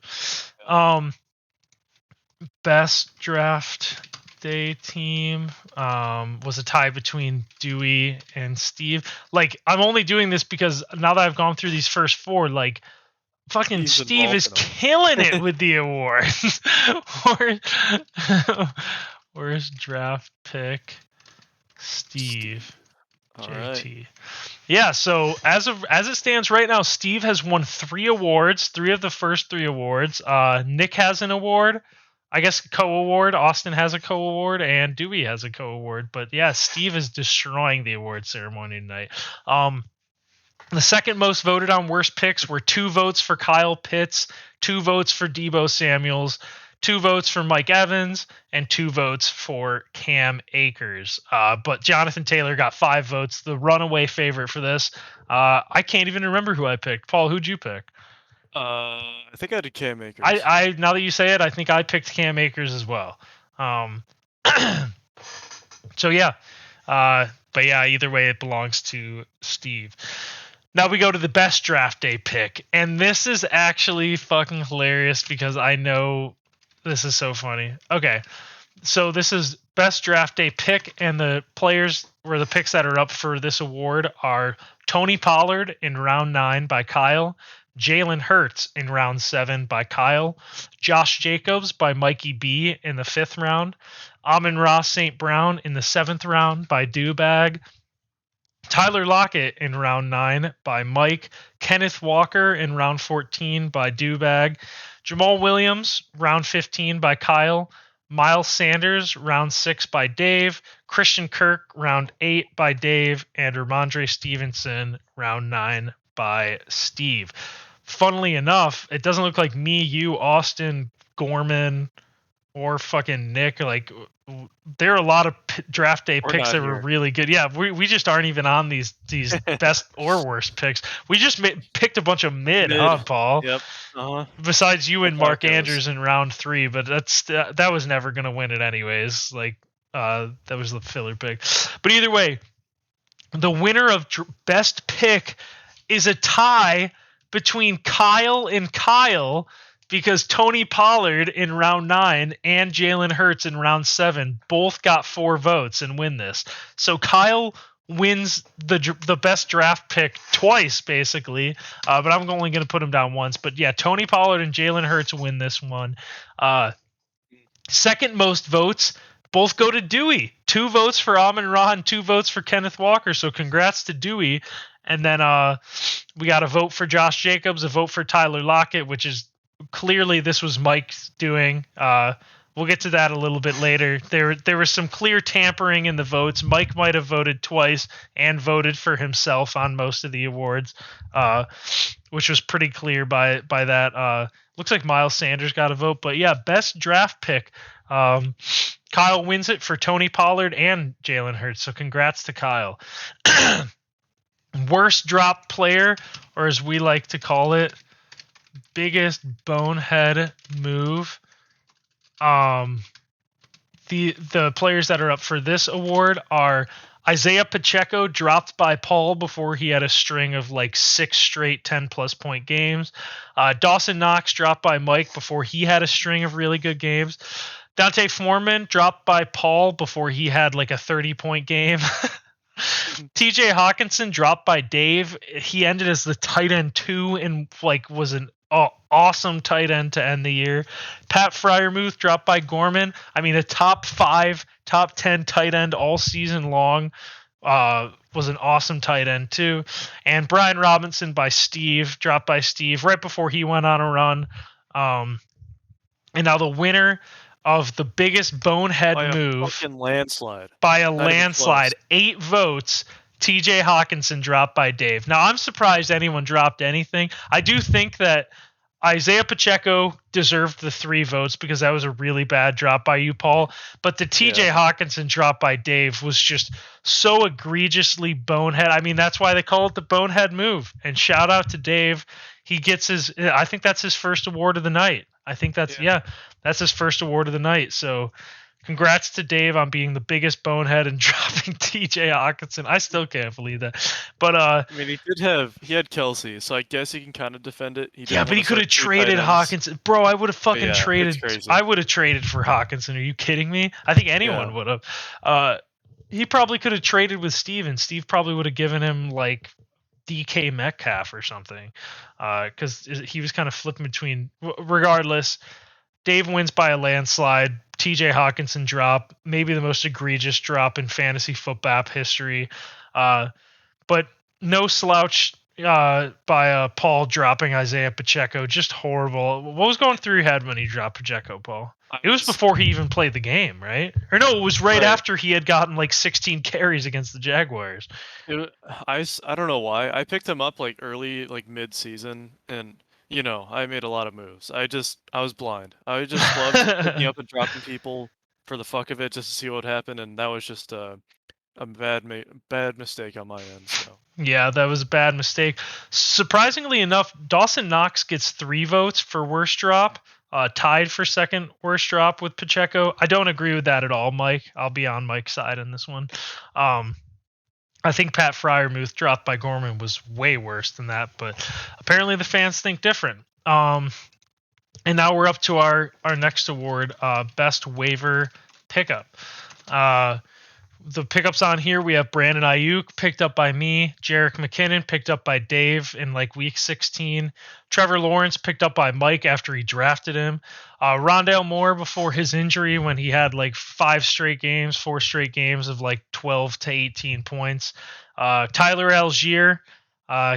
Best draft day team was a tie between Dewey and Steve. Like, I'm only doing this because now that I've gone through these first 4, like, fucking Steve is killing it with the awards. Worst draft pick, Steve. All JT. Right. Yeah, so as it stands right now, Steve has won 3 awards, 3 of the first 3 awards. Nick has an award. I guess co-award. Austin has a co-award, and Dewey has a co-award. But yeah, Steve is destroying the award ceremony tonight. The second most voted on worst picks were 2 votes for Kyle Pitts, 2 votes for Deebo Samuels, 2 votes for Mike Evans, and 2 votes for Cam Akers. But Jonathan Taylor got 5 votes, the runaway favorite for this. I can't even remember who I picked. Paul, who'd you pick? I think I did Cam Akers. I now that you say it, I think I picked Cam Akers as well. So yeah, but yeah, either way, it belongs to Steve. Now we go to the best draft day pick, and this is actually fucking hilarious because I know this is so funny. Okay, so this is best draft day pick, and the players or the picks that are up for this award are Tony Pollard in round 9 by Kyle, Jalen Hurts in round 7 by Kyle, Josh Jacobs by Mikey B in the 5th round, Amon-Ra St. Brown in the 7th round by Dewbag, Tyler Lockett in round 9 by Mike, Kenneth Walker in round 14 by Dewbag, Jamal Williams round 15 by Kyle, Miles Sanders round 6 by Dave, Christian Kirk round 8 by Dave, and Ramondre Stevenson round 9 by Steve. Funnily enough, it doesn't look like me, you, Austin, Gorman, or fucking Nick. Like, there are a lot of draft day picks that were really good. Yeah, we just aren't even on these best or worst picks. We just picked a bunch of mid, huh, Paul? Yep. Uh-huh. Besides you and Mark Andrews in round 3, but that was never gonna win it anyways. Like, that was the filler pick. But either way, the winner of best pick is a tie between Kyle and Kyle, because Tony Pollard in round 9 and Jalen Hurts in round 7 both got 4 votes and win this. So Kyle wins the best draft pick twice, basically. But I'm only going to put him down once. But yeah, Tony Pollard and Jalen Hurts win this one. Second most votes both go to Dewey. 2 votes for Amon-Ra and 2 votes for Kenneth Walker. So congrats to Dewey. And then we got a vote for Josh Jacobs, a vote for Tyler Lockett, which is clearly this was Mike's doing. We'll get to that a little bit later. There was some clear tampering in the votes. Mike might have voted twice and voted for himself on most of the awards, which was pretty clear by that. Looks like Miles Sanders got a vote, but yeah, best draft pick. Kyle wins it for Tony Pollard and Jalen Hurts, so congrats to Kyle. Worst drop player, or as we like to call it, biggest bonehead move. The players that are up for this award are Isaiah Pacheco, dropped by Paul before he had a string of like 6 straight 10-plus point games. Dawson Knox, dropped by Mike before he had a string of really good games. Dante Foreman, dropped by Paul before he had like a 30-point game. TJ Hawkinson, dropped by Dave. He ended as the tight end 2 and like was an awesome tight end to end the year. Pat Freiermuth, dropped by Gorman. I mean, a top 5, top 10 tight end all season long. Was an awesome tight end too. And Brian Robinson by Steve, dropped by Steve right before he went on a run. And now the winner of the biggest bonehead move by a landslide, 8 votes, TJ Hawkinson, dropped by Dave. Now, I'm surprised anyone dropped anything. I do think that Isaiah Pacheco deserved the 3 votes because that was a really bad drop by you, Paul. But the TJ Hawkinson drop by Dave was just so egregiously bonehead. I mean, that's why they call it the bonehead move. And shout out to Dave. He gets I think that's his first award of the night. I think that's his first award of the night. So congrats to Dave on being the biggest bonehead and dropping TJ Hawkinson. I still can't believe that. But I mean, he had Kelsey, so I guess he can kind of defend it. But he could have traded Hawkinson. Bro, I would have fucking traded. I would have traded for Hawkinson. Are you kidding me? I think anyone would have. He probably could have traded with Steve, and Steve probably would have given him like DK Metcalf or something, because he was kind of flipping between. Regardless, Dave wins by a landslide. TJ Hawkinson drop, maybe the most egregious drop in fantasy Footbap history, but no slouch by Paul dropping Isaiah Pacheco. Just horrible. What was going through your head when he dropped Pacheco, Paul? It was before he even played the game, right? Or no, it was right after he had gotten like 16 carries against the Jaguars. I don't know why. I picked him up like early, like mid-season, and I made a lot of moves. I was blind. I just loved picking up and dropping people for the fuck of it just to see what would happen, and that was just a bad mistake on my end. So. Yeah, that was a bad mistake. Surprisingly enough, Dawson Knox gets 3 votes for worst drop, tied for second worst drop with Pacheco. I don't agree with that at all, Mike. I'll be on Mike's side in this one. I think Pat Freiermuth dropped by Gorman was way worse than that, but apparently the fans think different. And now we're up to our next award, best waiver pickup. the pickups on here, we have Brandon Ayuk picked up by me, Jerick McKinnon picked up by Dave in like week 16, Trevor Lawrence picked up by Mike after he drafted him, Rondale Moore before his injury when he had like 4 straight games of like 12 to 18 points, Tyler Algier.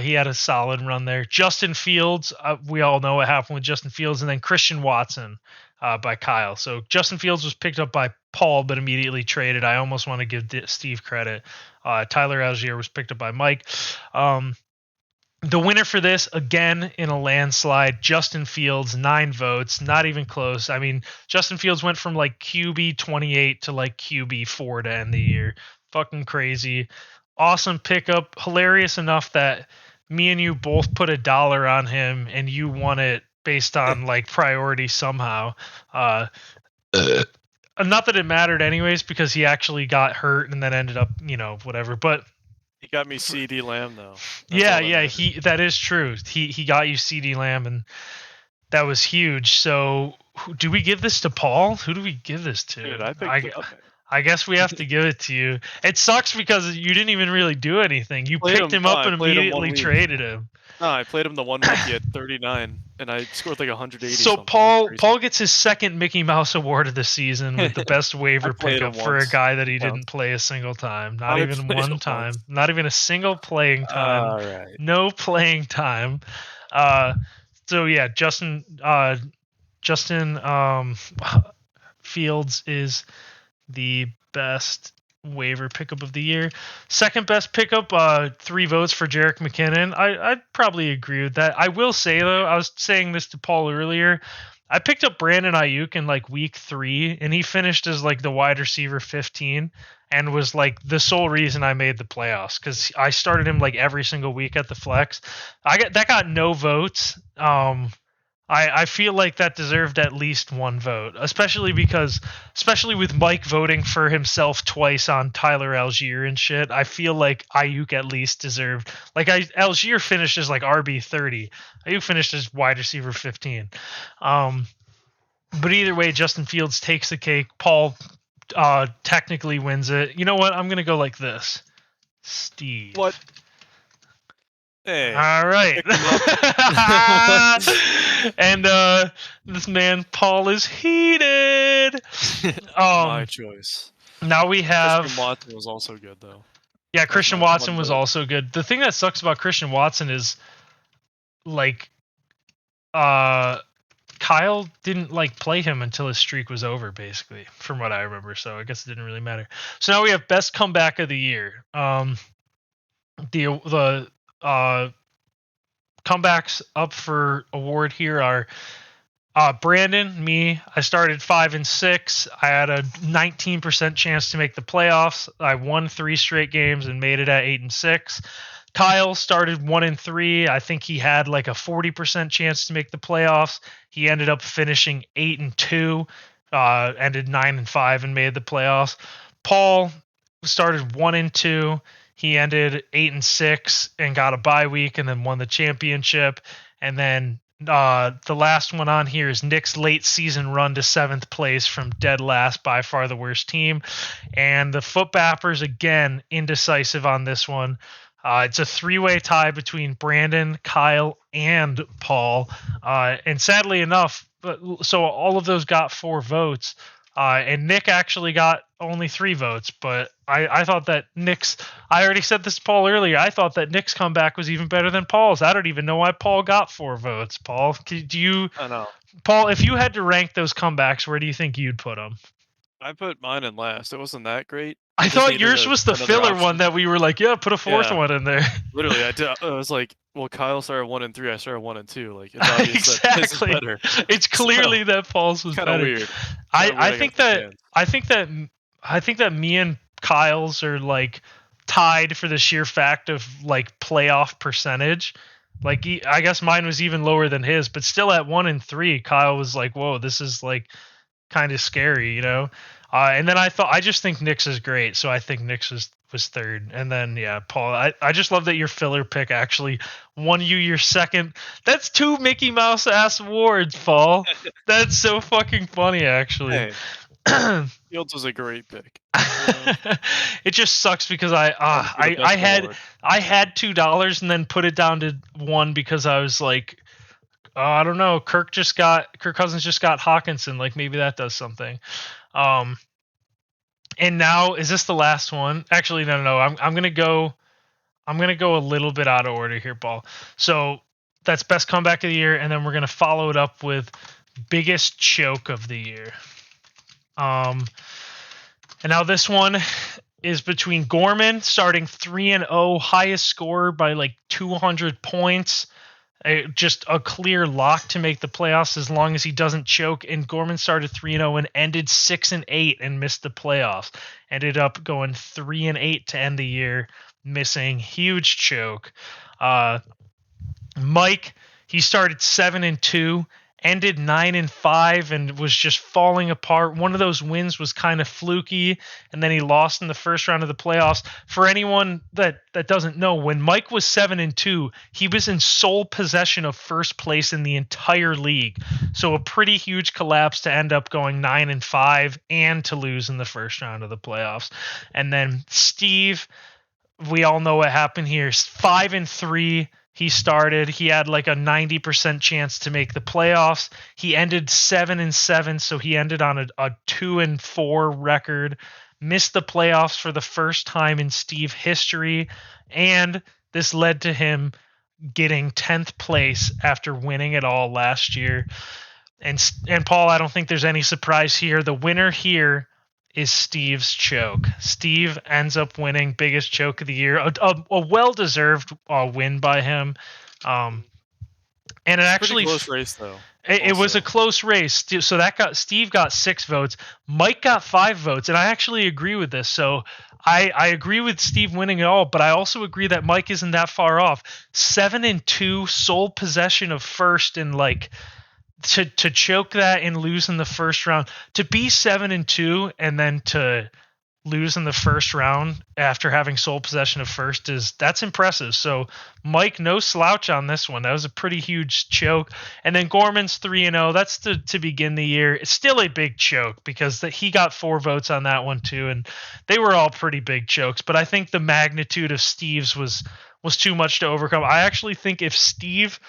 He had a solid run there. Justin Fields, we all know what happened with Justin Fields, and then Christian Watson by Kyle. So Justin Fields was picked up by Paul, but immediately traded. I almost want to give Steve credit. Tyler Algier was picked up by Mike. The winner for this, again, in a landslide, Justin Fields, 9 votes, not even close. I mean, Justin Fields went from like QB 28 to like QB 4 to end the year. Fucking crazy. Awesome pickup. Hilarious enough that me and you both put $1 on him and you won it based on like priority somehow. Not that it mattered anyways, because he actually got hurt and then ended up, whatever. But he got me CD Lamb though. That is true. He got you CD Lamb, and that was huge. So do we give this to Paul? Who do we give this to? Dude, I picked it up. I guess we have to give it to you. It sucks because you didn't even really do anything. You picked him up and immediately traded him. No, I played him the 1 week. He had 39, and I scored like 180. So Paul gets his second Mickey Mouse award of the season with the best waiver pickup for a guy that he didn't play a single time. Not even one time. Not even a single playing time. All right. No playing time. So yeah, Justin Fields is the best waiver pickup of the year. Second best pickup, 3 votes for Jerick McKinnon. I'd probably agree with that. I will say though, I was saying this to Paul earlier, I picked up Brandon Ayuk in like week 3 and he finished as like the wide receiver 15 and was like the sole reason I made the playoffs, because I started him like every single week at the flex. That got no votes. I feel like that deserved at least 1 vote, especially with Mike voting for himself twice on Tyler Algier and shit. I feel like Ayuk at least deserved, like Algier finished as like RB 30. Ayuk finished as wide receiver 15. But either way, Justin Fields takes the cake. Paul technically wins it. You know what? I'm gonna go like this. Steve. What? Hey. All right. And this man Paul is heated. My choice. Now we have Christian Watson was also good though. Yeah, Christian Watson was also good. The thing that sucks about Christian Watson is like Kyle didn't like play him until his streak was over, basically, from what I remember. So I guess it didn't really matter. So now we have best comeback of the year. The comebacks up for award here are Brandon, me. I started 5-6. I had a 19% chance to make the playoffs. I won 3 straight games and made it at 8-6. Kyle started 1-3. I think he had like a 40% chance to make the playoffs. He ended up finishing 8-2, ended 9-5 and made the playoffs. Paul started 1-2. He ended 8-6 and got a bye week and then won the championship. And then the last one on here is Nick's late season run to 7th place from dead last, by far the worst team. And the Footbappers, again, indecisive on this one. It's a 3-way tie between Brandon, Kyle, and Paul. And sadly enough, so all of those got 4 votes. And Nick actually got only 3 votes, but I thought that I already said this to Paul earlier, I thought that Nick's comeback was even better than Paul's. I don't even know why Paul got 4 votes. Paul, I know. Paul, if you had to rank those comebacks, where do you think you'd put them? I put mine in last. It wasn't that great. I thought yours was the filler one that we were like, yeah, put a 4th one in there. Literally, I did. I was like, well, Kyle started 1-3. I started 1-2. Like, it's obvious exactly. that his is better. It's clearly that Paul's was kind of weird. I think that me and Kyle's are like tied for the sheer fact of like playoff percentage. Like, I guess mine was even lower than his, but still at 1-3, Kyle was like, whoa, this is like kind of scary, you know? And then I just think Nick's is great, so I think Nick's was 3rd. And then, yeah, Paul, I just love that your filler pick actually won you your 2nd. That's 2 Mickey Mouse ass awards, Paul. That's so fucking funny, actually. Hey, Fields was a great pick. It just sucks because Going for the best forward. I had $2 and then put it down to one because I was like, oh, I don't know, Kirk Cousins just got Hawkinson, like maybe that does something. And now is this the last one? Actually, no. I'm gonna go a little bit out of order here, Paul. So that's best comeback of the year, and then we're gonna follow it up with biggest choke of the year. And now this one is between Gorman starting 3-0, highest score by like 200 points. Just a clear lock to make the playoffs as long as he doesn't choke. And Gorman started 3-0 and ended 6-8 and missed the playoffs. Ended up going 3-8 to end the year, missing huge choke. Mike, he started 7-2, ended 9-5, and was just falling apart. One of those wins was kind of fluky, and then he lost in the first round of the playoffs. For anyone that doesn't know, when Mike was 7-2, he was in sole possession of first place in the entire league. So a pretty huge collapse to end up going 9-5 and to lose in the first round of the playoffs. And then Steve, we all know what happened here. 5-3. He started. He had like a 90% chance to make the playoffs. He ended 7-7, so he ended on a 2-4 record. Missed the playoffs for the first time in Steve history, and this led to him getting 10th place after winning it all last year. And Paul, I don't think there's any surprise here. The winner here is Steve's choke. Steve ends up winning biggest choke of the year. A well-deserved win by him. And it actually pretty close race though. It was a close race. So Steve got 6 votes. Mike got 5 votes, and I actually agree with this. So I agree with Steve winning it all, but I also agree that Mike isn't that far off. 7-2, sole possession of first, and like to choke that and lose in the first round, to be 7-2 and then to lose in the first round after having sole possession of first, that's impressive. So Mike, no slouch on this one. That was a pretty huge choke. And then Gorman's 3-0. That's to begin the year. It's still a big choke because he got 4 votes on that one too, and they were all pretty big chokes. But I think the magnitude of Steve's was too much to overcome. I actually think if Steve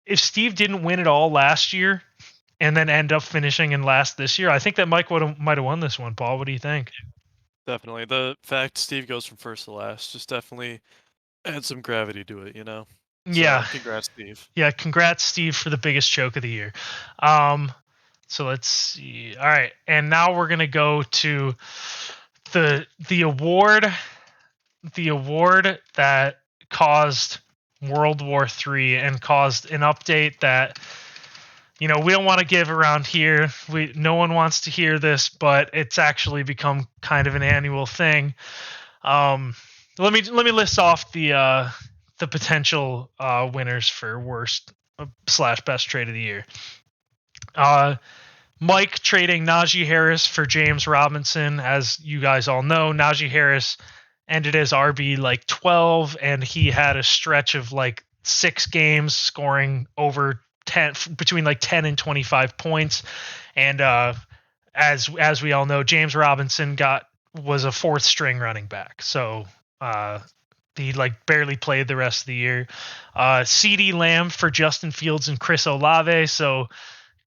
didn't win it all last year and then end up finishing in last this year, I think that Mike might have won this one. Paul, what do you think? Definitely. The fact Steve goes from first to last just definitely adds some gravity to it, So, yeah. Congrats, Steve. Yeah, congrats, Steve, for the biggest choke of the year. So let's see. All right, and now we're gonna go to the award that caused World War III and caused an update that we don't want to give around here. No one wants to hear this, but it's actually become kind of an annual thing. Let me list off the potential winners for worst / best trade of the year. Mike trading Najee Harris for James Robinson. As you guys all know, Najee Harris ended as RB like 12, and he had a stretch of like 6 games scoring over 10, between like 10 and 25 points. And as we all know, James Robinson was a 4th string running back. So he like barely played the rest of the year. CeeDee Lamb for Justin Fields and Chris Olave. So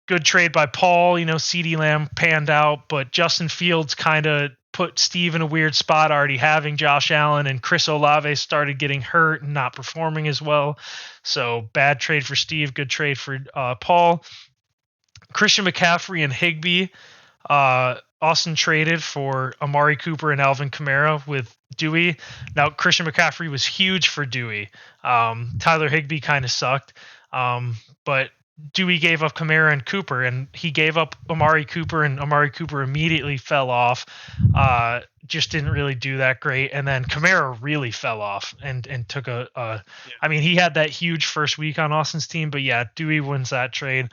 good trade by Paul. CeeDee Lamb panned out, but Justin Fields kind of put Steve in a weird spot, already having Josh Allen, and Chris Olave started getting hurt and not performing as well. So bad trade for Steve, good trade for Paul. Christian McCaffrey and Higbee. Austin traded for Amari Cooper and Alvin Kamara with Dewey. Now, Christian McCaffrey was huge for Dewey. Tyler Higbee kind of sucked. But Dewey gave up Kamara and Cooper, and he gave up Amari Cooper, and Amari Cooper immediately fell off. Just didn't really do that great. And then Kamara really fell off and took I mean, he had that huge first week on Austin's team, but yeah, Dewey wins that trade.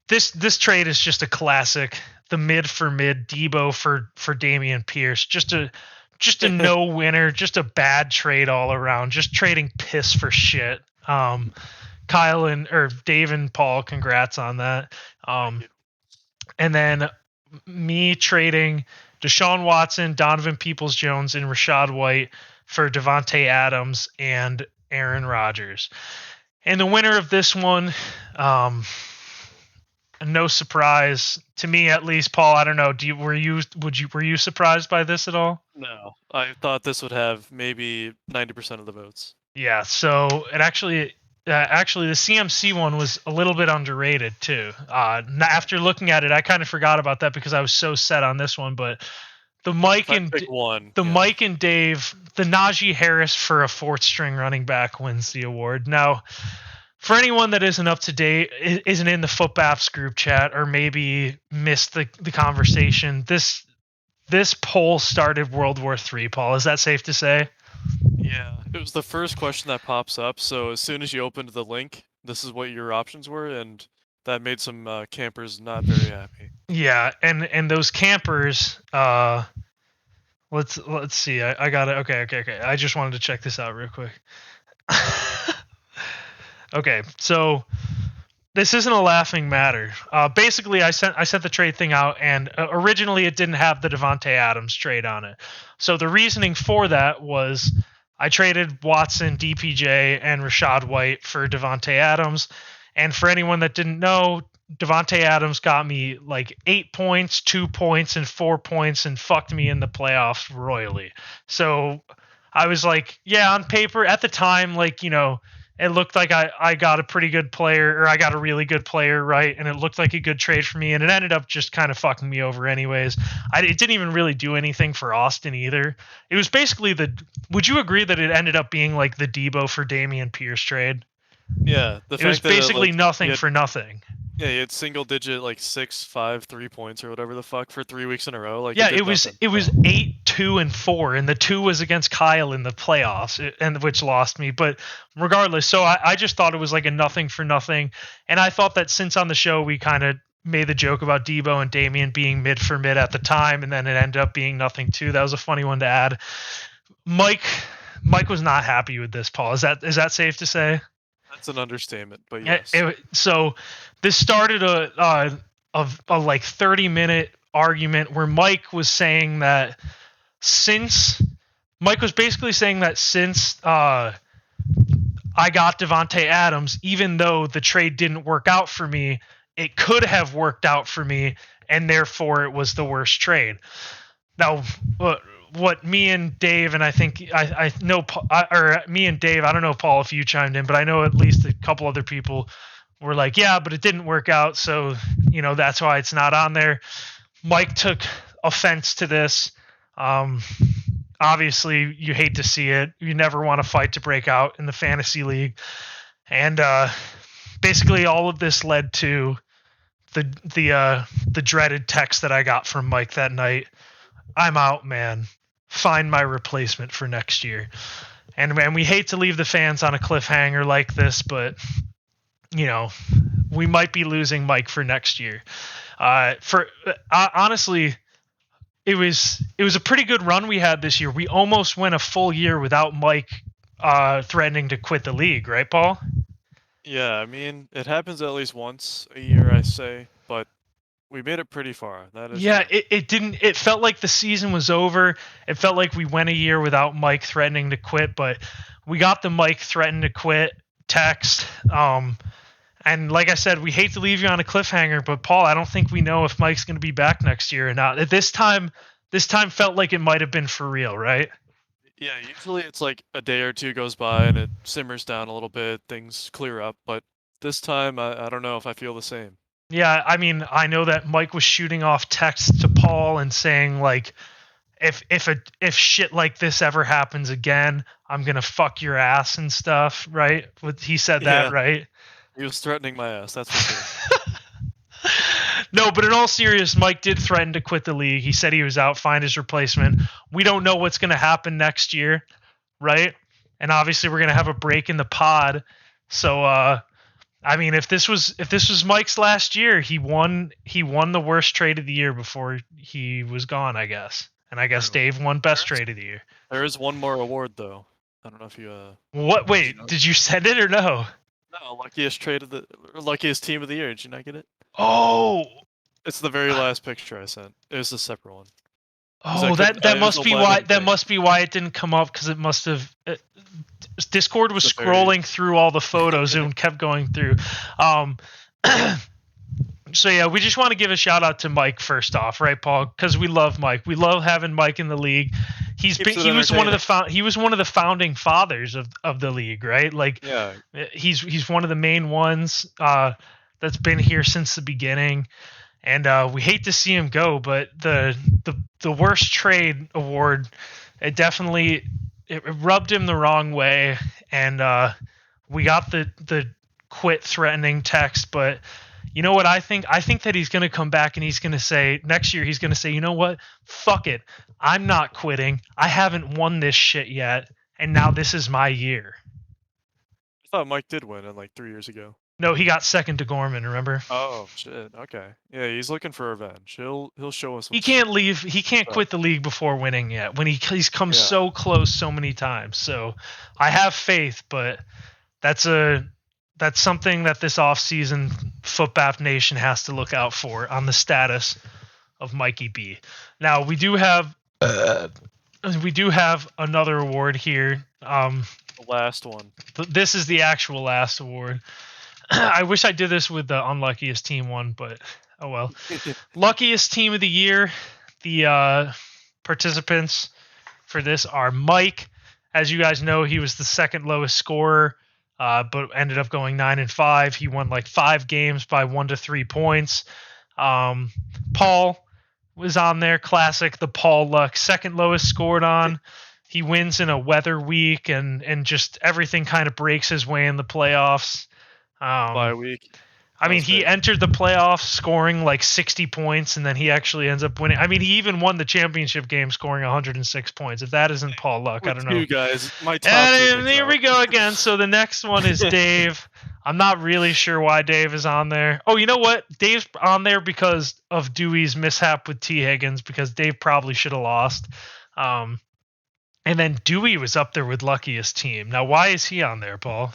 This trade is just a classic. The mid for mid, Debo for Dameon Pierce. Just a no winner, just a bad trade all around. Just trading piss for shit. Kyle or Dave and Paul, congrats on that. And then me trading Deshaun Watson, Donovan Peoples-Jones, and Rashad White for Devontae Adams and Aaron Rodgers. And the winner of this one, no surprise to me at least, Paul. I don't know. Were you surprised by this at all? No, I thought this would have maybe 90% of the votes. Yeah. So it actually the CMC one was a little bit underrated too. After looking at it, I kind of forgot about that because I was so set on this one. But the If I pick one, yeah. Mike and Dave, the Najee Harris for a fourth string running back wins the award. Now, for anyone that isn't up to date, isn't in the Footbaps group chat, or maybe missed the conversation, this poll started World War III, Paul. Is that safe to say? Yeah, it was the first question that pops up. So as soon as you opened the link, this is what your options were, and that made some campers not very happy. Yeah, and those campers, let's see. I got it. Okay. I just wanted to check this out real quick. Okay, so this isn't a laughing matter. Basically, I sent the trade thing out, and originally it didn't have the Devontae Adams trade on it. So the reasoning for that was I traded Watson, DPJ, and Rashad White for Devontae Adams. And for anyone that didn't know, Devontae Adams got me like 8 points, 2 points, and 4 points, and fucked me in the playoffs royally. So I was like, yeah, on paper at the time, like, it looked like I got a pretty good player, or I got a really good player, right? And it looked like a good trade for me, and it ended up just kind of fucking me over anyways. It didn't even really do anything for Austin either. It was basically would you agree that it ended up being like the Debo for Dameon Pierce trade? Yeah, it was basically nothing for nothing. Yeah, you had single digit like 6, 5, 3 points or whatever the fuck for 3 weeks in a row. Like yeah, it was 8, 2, and 4, and the 2 was against Kyle in the playoffs, and which lost me. But regardless, so I just thought it was like a nothing for nothing, and I thought that since on the show we kind of made the joke about Debo and Dameon being mid for mid at the time, and then it ended up being nothing too. That was a funny one to add. Mike was not happy with this, Paul. Is that safe to say? That's an understatement, but yes. So this started a like 30-minute argument where Mike was saying that since I got Devontae Adams, even though the trade didn't work out for me, it could have worked out for me, and therefore it was the worst trade. Now, what me and Dave, and I think I know, or me and Dave, I don't know, Paul, if you chimed in, but I know at least a couple other people were like, yeah, but it didn't work out, so that's why it's not on there. Mike took offense to this. Obviously, you hate to see it. You never want a fight to break out in the fantasy league, and basically all of this led to the dreaded text that I got from Mike that night. I'm out, man. Find my replacement for next year. And man, we hate to leave the fans on a cliffhanger like this, but we might be losing Mike for next year. Honestly, it was a pretty good run we had this year. We almost went a full year without Mike threatening to quit the league, right, Paul? Yeah, I mean, it happens at least once a year, I say, but we made it pretty far. That is true. It felt like the season was over. It felt like we went a year without Mike threatening to quit, but we got the Mike threatened to quit text. And like I said, we hate to leave you on a cliffhanger, but Paul, I don't think we know if Mike's going to be back next year or not. At this time felt like it might have been for real, right? Yeah, usually it's like a day or two goes by and it simmers down a little bit, things clear up, but this time I don't know if I feel the same. Yeah, I mean, I know that Mike was shooting off texts to Paul and saying like, if shit like this ever happens again, I'm gonna fuck your ass and stuff, right? He said that, right? He was threatening my ass, that's for sure. No, but in all seriousness, Mike did threaten to quit the league. He said he was out, find his replacement. We don't know what's gonna happen next year, right? And obviously we're gonna have a break in the pod, so I mean, if this was Mike's last year, he won the worst trade of the year before he was gone, I guess. And I guess Dave won best trade of the year. There is one more award though. I don't know if you What? Wait, did you send it or no? No, luckiest team of the year. Did you not get it? Oh, It's the very last picture I sent. It was a separate one. Oh, that It was must be why 11 things. it didn't come up, because it must have. Discord was It's a very- scrolling through all the photos and kept going through. So yeah, we just want to give a shout out to Mike first off, right, Paul? Because we love Mike. We love having Mike in the league. He was one of the founding fathers of the league, right? Like, Yeah. he's one of the main ones that's been here since the beginning. And we hate to see him go, but the worst trade award, it rubbed him the wrong way, and we got the quit threatening text. But you know what I think? I think that he's going to come back and he's going to say next year, he's going to say, you know what? Fuck it. I'm not quitting. I haven't won this shit yet, and now this is my year. I thought Mike did win like 3 years ago. No, he got second to Gorman, remember? Oh shit. Okay. Yeah, he's looking for revenge. He'll show us. He can't leave. He can't quit the league before winning yet. When he's come so close so many times. So I have faith, but that's something that this offseason Footbap Nation has to look out for on the status of Mikey B. Now we do have another award here. The last one. This is the actual last award. I wish I did this with the unluckiest team one, but oh well. Luckiest team of the year. The participants for this are Mike. As you guys know, he was the second lowest scorer, but ended up going 9-5. He won like 5 games by 1 to 3 points. Paul was on there. Classic, the Paul luck. Second lowest scored on. He wins in a weather week, and just everything kind of breaks his way in the playoffs. Bye week. I mean, he entered the playoffs scoring like 60 points, and then he actually ends up winning. I mean, he even won the championship game scoring 106 points. If that isn't Paul luck, I don't know. You guys, my top. And here we go again. So the next one is Dave. I'm not really sure why Dave is on there. Oh, you know what? Dave's on there because of Dewey's mishap with T. Higgins, because Dave probably should have lost. And then Dewey was up there with luckiest team. Now, why is he on there, Paul?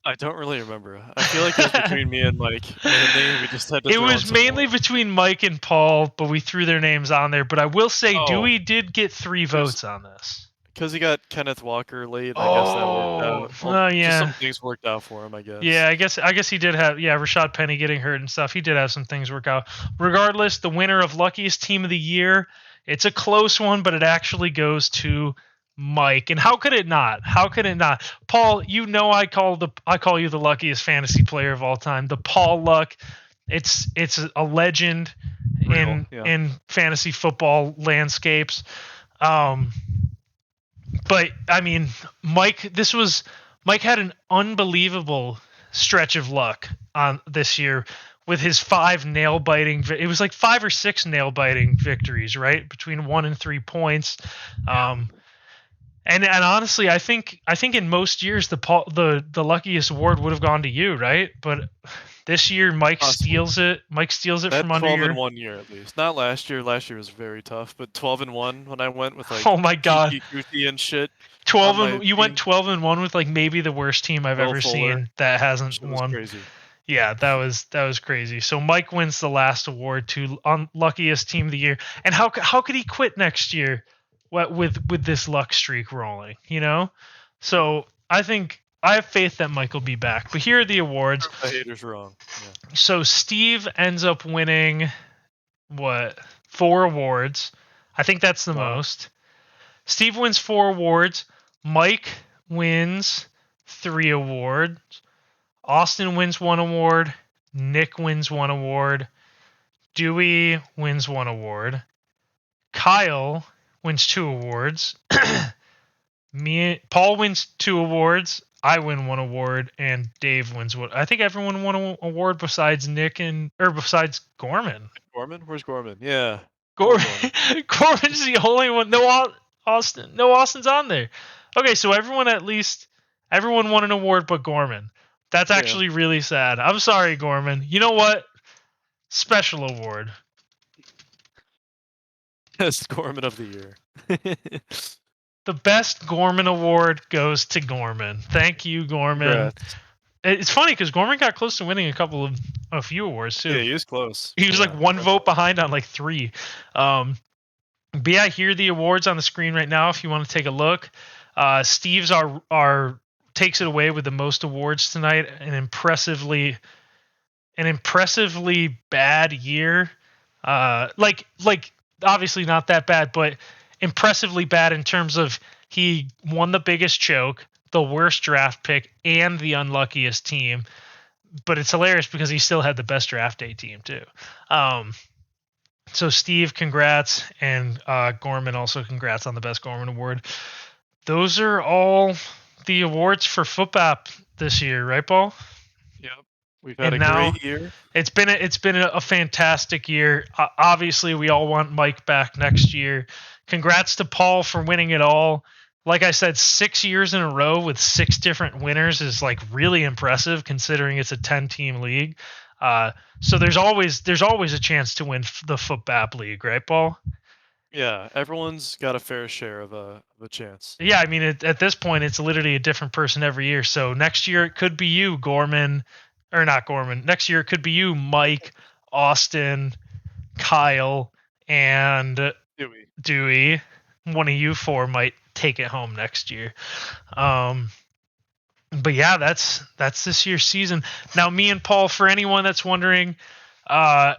I don't really remember. I feel like it was between me and Mike. And we just had to. It was mainly between Mike and Paul, but we threw their names on there. But I will say, Dewey did get 3 votes on this. Because he got Kenneth Walker late. I guess that worked out. Oh, yeah. Some things worked out for him, I guess. Yeah, I guess he did have. Yeah, Rashad Penny getting hurt and stuff. He did have some things work out. Regardless, the winner of luckiest team of the year. It's a close one, but it actually goes to Mike. And how could it not? How could it not? Paul, you know I call you the luckiest fantasy player of all time. The Paul luck. It's a legend in fantasy football landscapes. But I mean, Mike had an unbelievable stretch of luck on this year with his 5 nail biting. It was like 5 or 6 nail biting victories, right? Between 1 and 3 points. And honestly, I think in most years the luckiest award would have gone to you, right? But this year Mike steals it. Mike steals it from under 12 your... in 1 year at least. Not last year. Last year was very tough. But 12-1 when I went with like oh my god, Goofy and shit. 12 you went 12-1 with like maybe the worst team I've ever seen that hasn't won. Crazy. Yeah, that was crazy. So Mike wins the last award to unluckiest team of the year. And how could he quit next year? With this luck streak rolling, you know? So I have faith that Mike will be back. But here are the awards. The haters wrong. Yeah. So Steve ends up winning 4 awards. I think that's the most. Steve wins 4 awards. Mike wins 3 awards. Austin wins 1 award. Nick wins 1 award. Dewey wins 1 award. Kyle wins 2 awards. Paul wins 2 awards. I win 1 award, and Dave wins 1. I think everyone won an award besides besides Gorman. Gorman? Where's Gorman? Yeah. Gorman's the only one. No Austin's on there. Okay, so everyone won an award but Gorman. That's actually really sad. I'm sorry, Gorman. You know what? Special award. Best Gorman of the year. The best Gorman award goes to Gorman. Thank you, Gorman. Congrats. It's funny because Gorman got close to winning a couple of a few awards too. Yeah, he was close. He was like Yeah, one vote definitely. behind on like 3. But yeah, here are the awards on the screen right now if you want to take a look. Steve's our takes it away with the most awards tonight. An impressively bad year. Like obviously not that bad, but impressively bad in terms of he won the biggest choke, the worst draft pick, and the unluckiest team. But it's hilarious because he still had the best draft day team too. Um, so Steve, congrats, and Gorman also congrats on the best Gorman award. Those are all the awards for Footbap this year, right, Paul? Yep. We've had And a now great year. it's been a fantastic year. Obviously, we all want Mike back next year. Congrats to Paul for winning it all. Like I said, 6 years in a row with 6 different winners is like really impressive considering it's a 10-team league. Uh, so there's always a chance to win the Footbap League, right, Paul? Yeah, everyone's got a fair share of a chance. Yeah, I mean, at this point, it's literally a different person every year. So next year it could be you, Gorman, or not Gorman. Next year it could be you, Mike, Austin, Kyle, and Dewey. Dewey. One of you 4 might take it home next year. Um, but yeah, that's this year's season. Now, me and Paul, for anyone that's wondering, uh,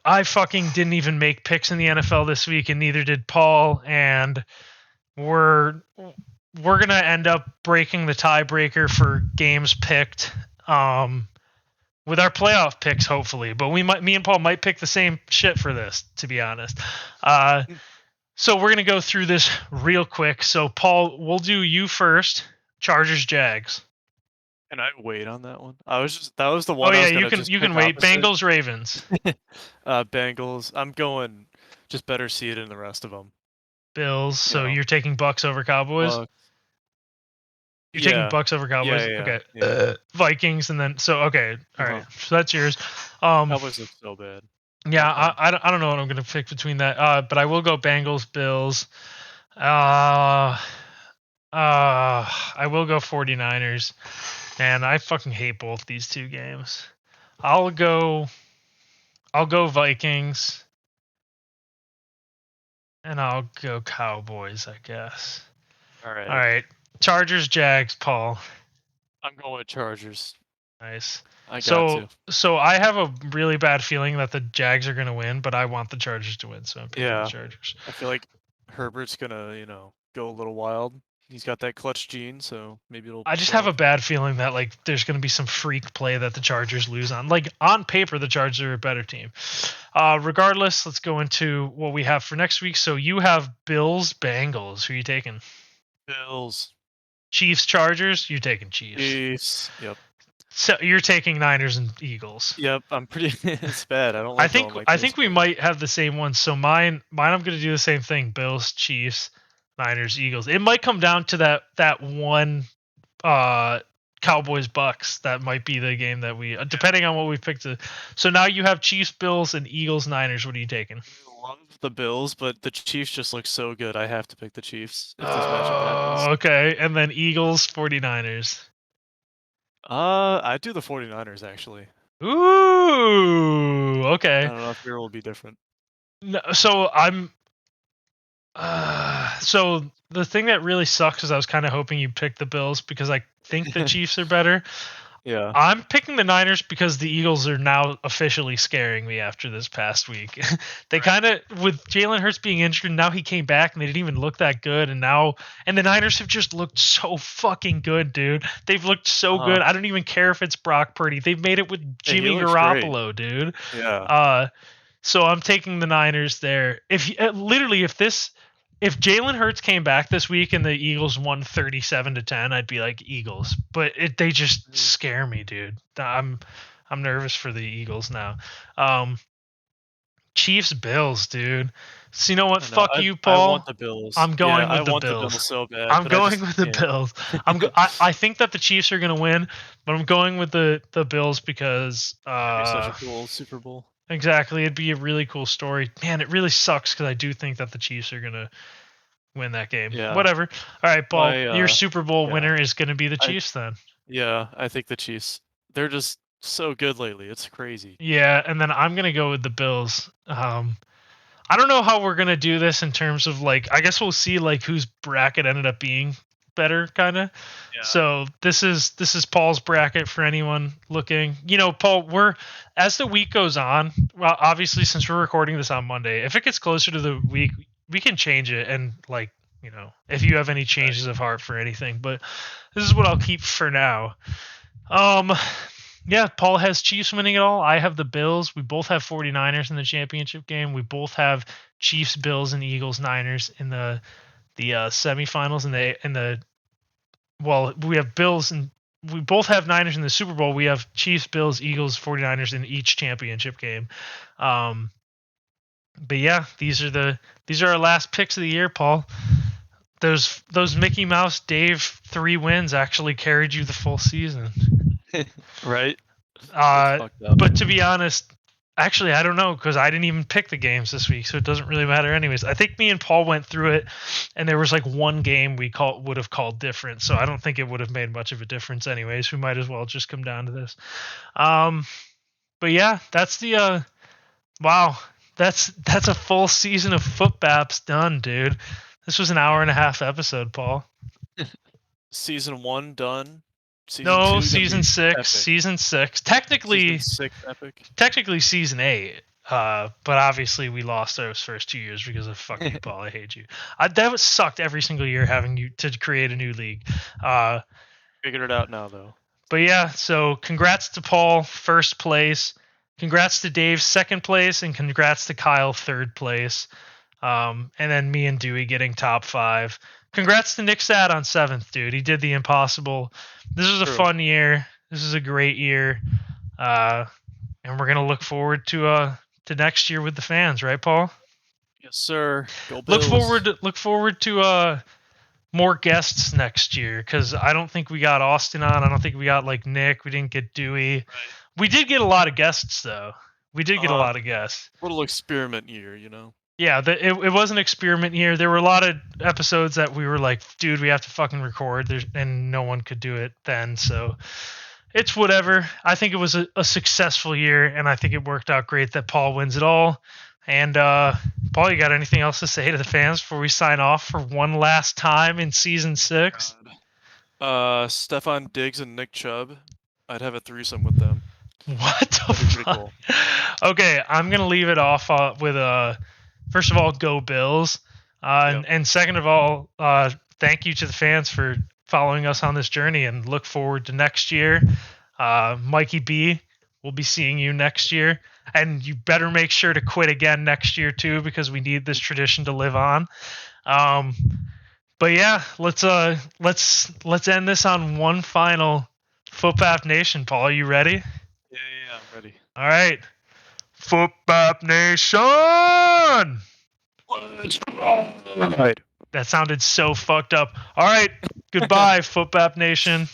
I fucking didn't even make picks in the NFL this week, and neither did Paul. And we're gonna end up breaking the tiebreaker for games picked. With our playoff picks, hopefully. But me and Paul might pick the same shit for this, to be honest. So we're gonna go through this real quick. So Paul, we'll do you first. Chargers, Jags. Can I wait on that one? That was the Oh one I yeah, was you gonna can just you can pick wait. opposite. Bengals, Ravens. Bengals. I'm going just better seed in the rest of them. Bills. You So know, you're taking Bucks over Cowboys. Bucks. You're taking Yeah, Bucks over yeah, Cowboys. yeah, Okay. yeah. Vikings, and then so okay. All right. Uh-huh. So that's yours. Um, Cowboys look so bad. yeah, Fuck them. I don't know what I'm gonna pick between that. But I will go Bengals, Bills. Uh, I will go 49ers. Man, I fucking hate both these two games. I'll go Vikings, and I'll go Cowboys, I guess. All All right, right. Chargers, Jags, Paul. I'm going with Chargers. Nice. I got So to. so I have a really bad feeling that the Jags are going to win, but I want the Chargers to win, so I'm picking the Yeah, Chargers. I feel like Herbert's gonna, go a little wild. He's got that clutch gene, so maybe it'll I just show have up a for him. bad feeling that like there's going to be some freak play that the Chargers lose on. Like on paper, the Chargers are a better team. Regardless, let's go into what we have for next week. So you have Bills, Bengals. Who are you taking? Bills. Chiefs, Chargers. You're taking Chiefs. Chiefs. Yep. So you're taking Niners and Eagles. Yep. I'm pretty. It's bad. I don't I like think going like I this, think we but might have the same one. So mine I'm going to do the same thing. Bills, Chiefs, Niners, Eagles. It might come down to that one uh Cowboys Bucks. That might be the game that we depending on what we picked. So now you have Chiefs, Bills, and Eagles, Niners. What are you taking? I love the Bills, but the Chiefs just look so good. I have to pick the Chiefs if this matchup happens. Okay. And then Eagles, 49ers. I'd do the 49ers actually. Ooh, I okay. don't know if your will be different. No, so I'm so the thing that really sucks is I was kind of hoping you picked the Bills because I think the Chiefs are better. Yeah. I'm picking the Niners because the Eagles are now officially scaring me after this past week. They Right. kind of, with Jalen Hurts being injured, now he came back and they didn't even look that good. And the Niners have just looked so fucking good, dude. They've looked so Uh-huh. good. I don't even care if it's Brock Purdy. They've made it with Yeah, he Jimmy looks great. Garoppolo, dude. Yeah. So I'm taking the Niners there. Literally, if Jalen Hurts came back this week and the Eagles won 37-10, I'd be like Eagles. But they just Mhm. scare me, dude. I'm nervous for the Eagles now. Um, Chiefs Bills, dude. So you know what? I know. Fuck you, I want Paul. the Bills. I'm Yeah, going I with the want the Bills. Bills so bad, I'm but I going just with the can't. Bills. I think that the Chiefs are gonna win, but I'm going with the Bills because It'd be such a cool Super Bowl. exactly, it'd be a really cool story. Man, it really sucks because I do think that the Chiefs are gonna win that game. Yeah. Whatever. All right, Paul. My Your Super Bowl yeah. winner is gonna be the I Chiefs then. Yeah, I think the Chiefs. They're just so good lately. It's crazy. Yeah, and then I'm gonna go with the Bills. I don't know how we're gonna do this in terms of like. I guess we'll see like whose bracket ended up being better, kind of. Yeah. So this is Paul's bracket for anyone looking. You know, Paul, we're as the week goes on. Well, obviously, since we're recording this on Monday, if it gets closer to the week, we can change it and like if you have any changes of heart for anything. But this is what I'll keep for now. Um, yeah, Paul has Chiefs winning it all. I have the Bills. We both have 49ers in the championship game. We both have Chiefs, Bills, and Eagles, Niners in the semifinals. Well, we have Bills and we both have Niners in the Super Bowl. We have Chiefs, Bills, Eagles, 49ers in each championship game. But yeah, these are our last picks of the year, Paul. Those Mickey Mouse Dave 3 wins actually carried you the full season. Right? But to be honest, actually, I don't know because I didn't even pick the games this week, so it doesn't really matter anyways. I think me and Paul went through it, and there was like one game we would have called different, so I don't think it would have made much of a difference anyways. We might as well just come down to this. But yeah, that's the wow. That's a full season of Footbaps done, dude. This was an hour and a half episode, Paul. Season 1 done. No, season 6. Season 6. Technically, season 6 epic. Technically, season 8. But obviously, we lost those first 2 years because of fuck you, Paul. I hate you. That was sucked every single year having you to create a new league. Figured it out now, though. But yeah, so congrats to Paul, first place. Congrats to Dave, second place, and congrats to Kyle, third place. And then me and Dewey getting top 5. Congrats to Nick Sad on 7th, dude. He did the impossible. This was a fun year. This is a great year. And we're gonna look forward to next year with the fans, right, Paul? Yes, sir. Go Bills. Look forward to more guests next year because I don't think we got Austin on. I don't think we got like Nick. We didn't get Dewey. Right. We did get a lot of guests though. We did get a lot of guests. Little experiment year, you know. Yeah, it was an experiment year. There were a lot of episodes that we were like, dude, we have to fucking record. And no one could do it then. So it's whatever. I think it was a successful year, and I think it worked out great that Paul wins it all. And Paul, you got anything else to say to the fans before we sign off for one last time in season 6? Stefan Diggs and Nick Chubb. I'd have a threesome with them. What the fuck? Cool. Okay, I'm gonna leave it off with first of all, go Bills, and second of all, thank you to the fans for following us on this journey, and look forward to next year. Mikey B, we'll be seeing you next year, and you better make sure to quit again next year too, because we need this tradition to live on. But yeah, let's end this on one final Footbap Nation. Paul, are you ready? Yeah, I'm ready. All right. Footbap Nation! Let's ride. That sounded so fucked up. All right. Goodbye, Footbap Nation.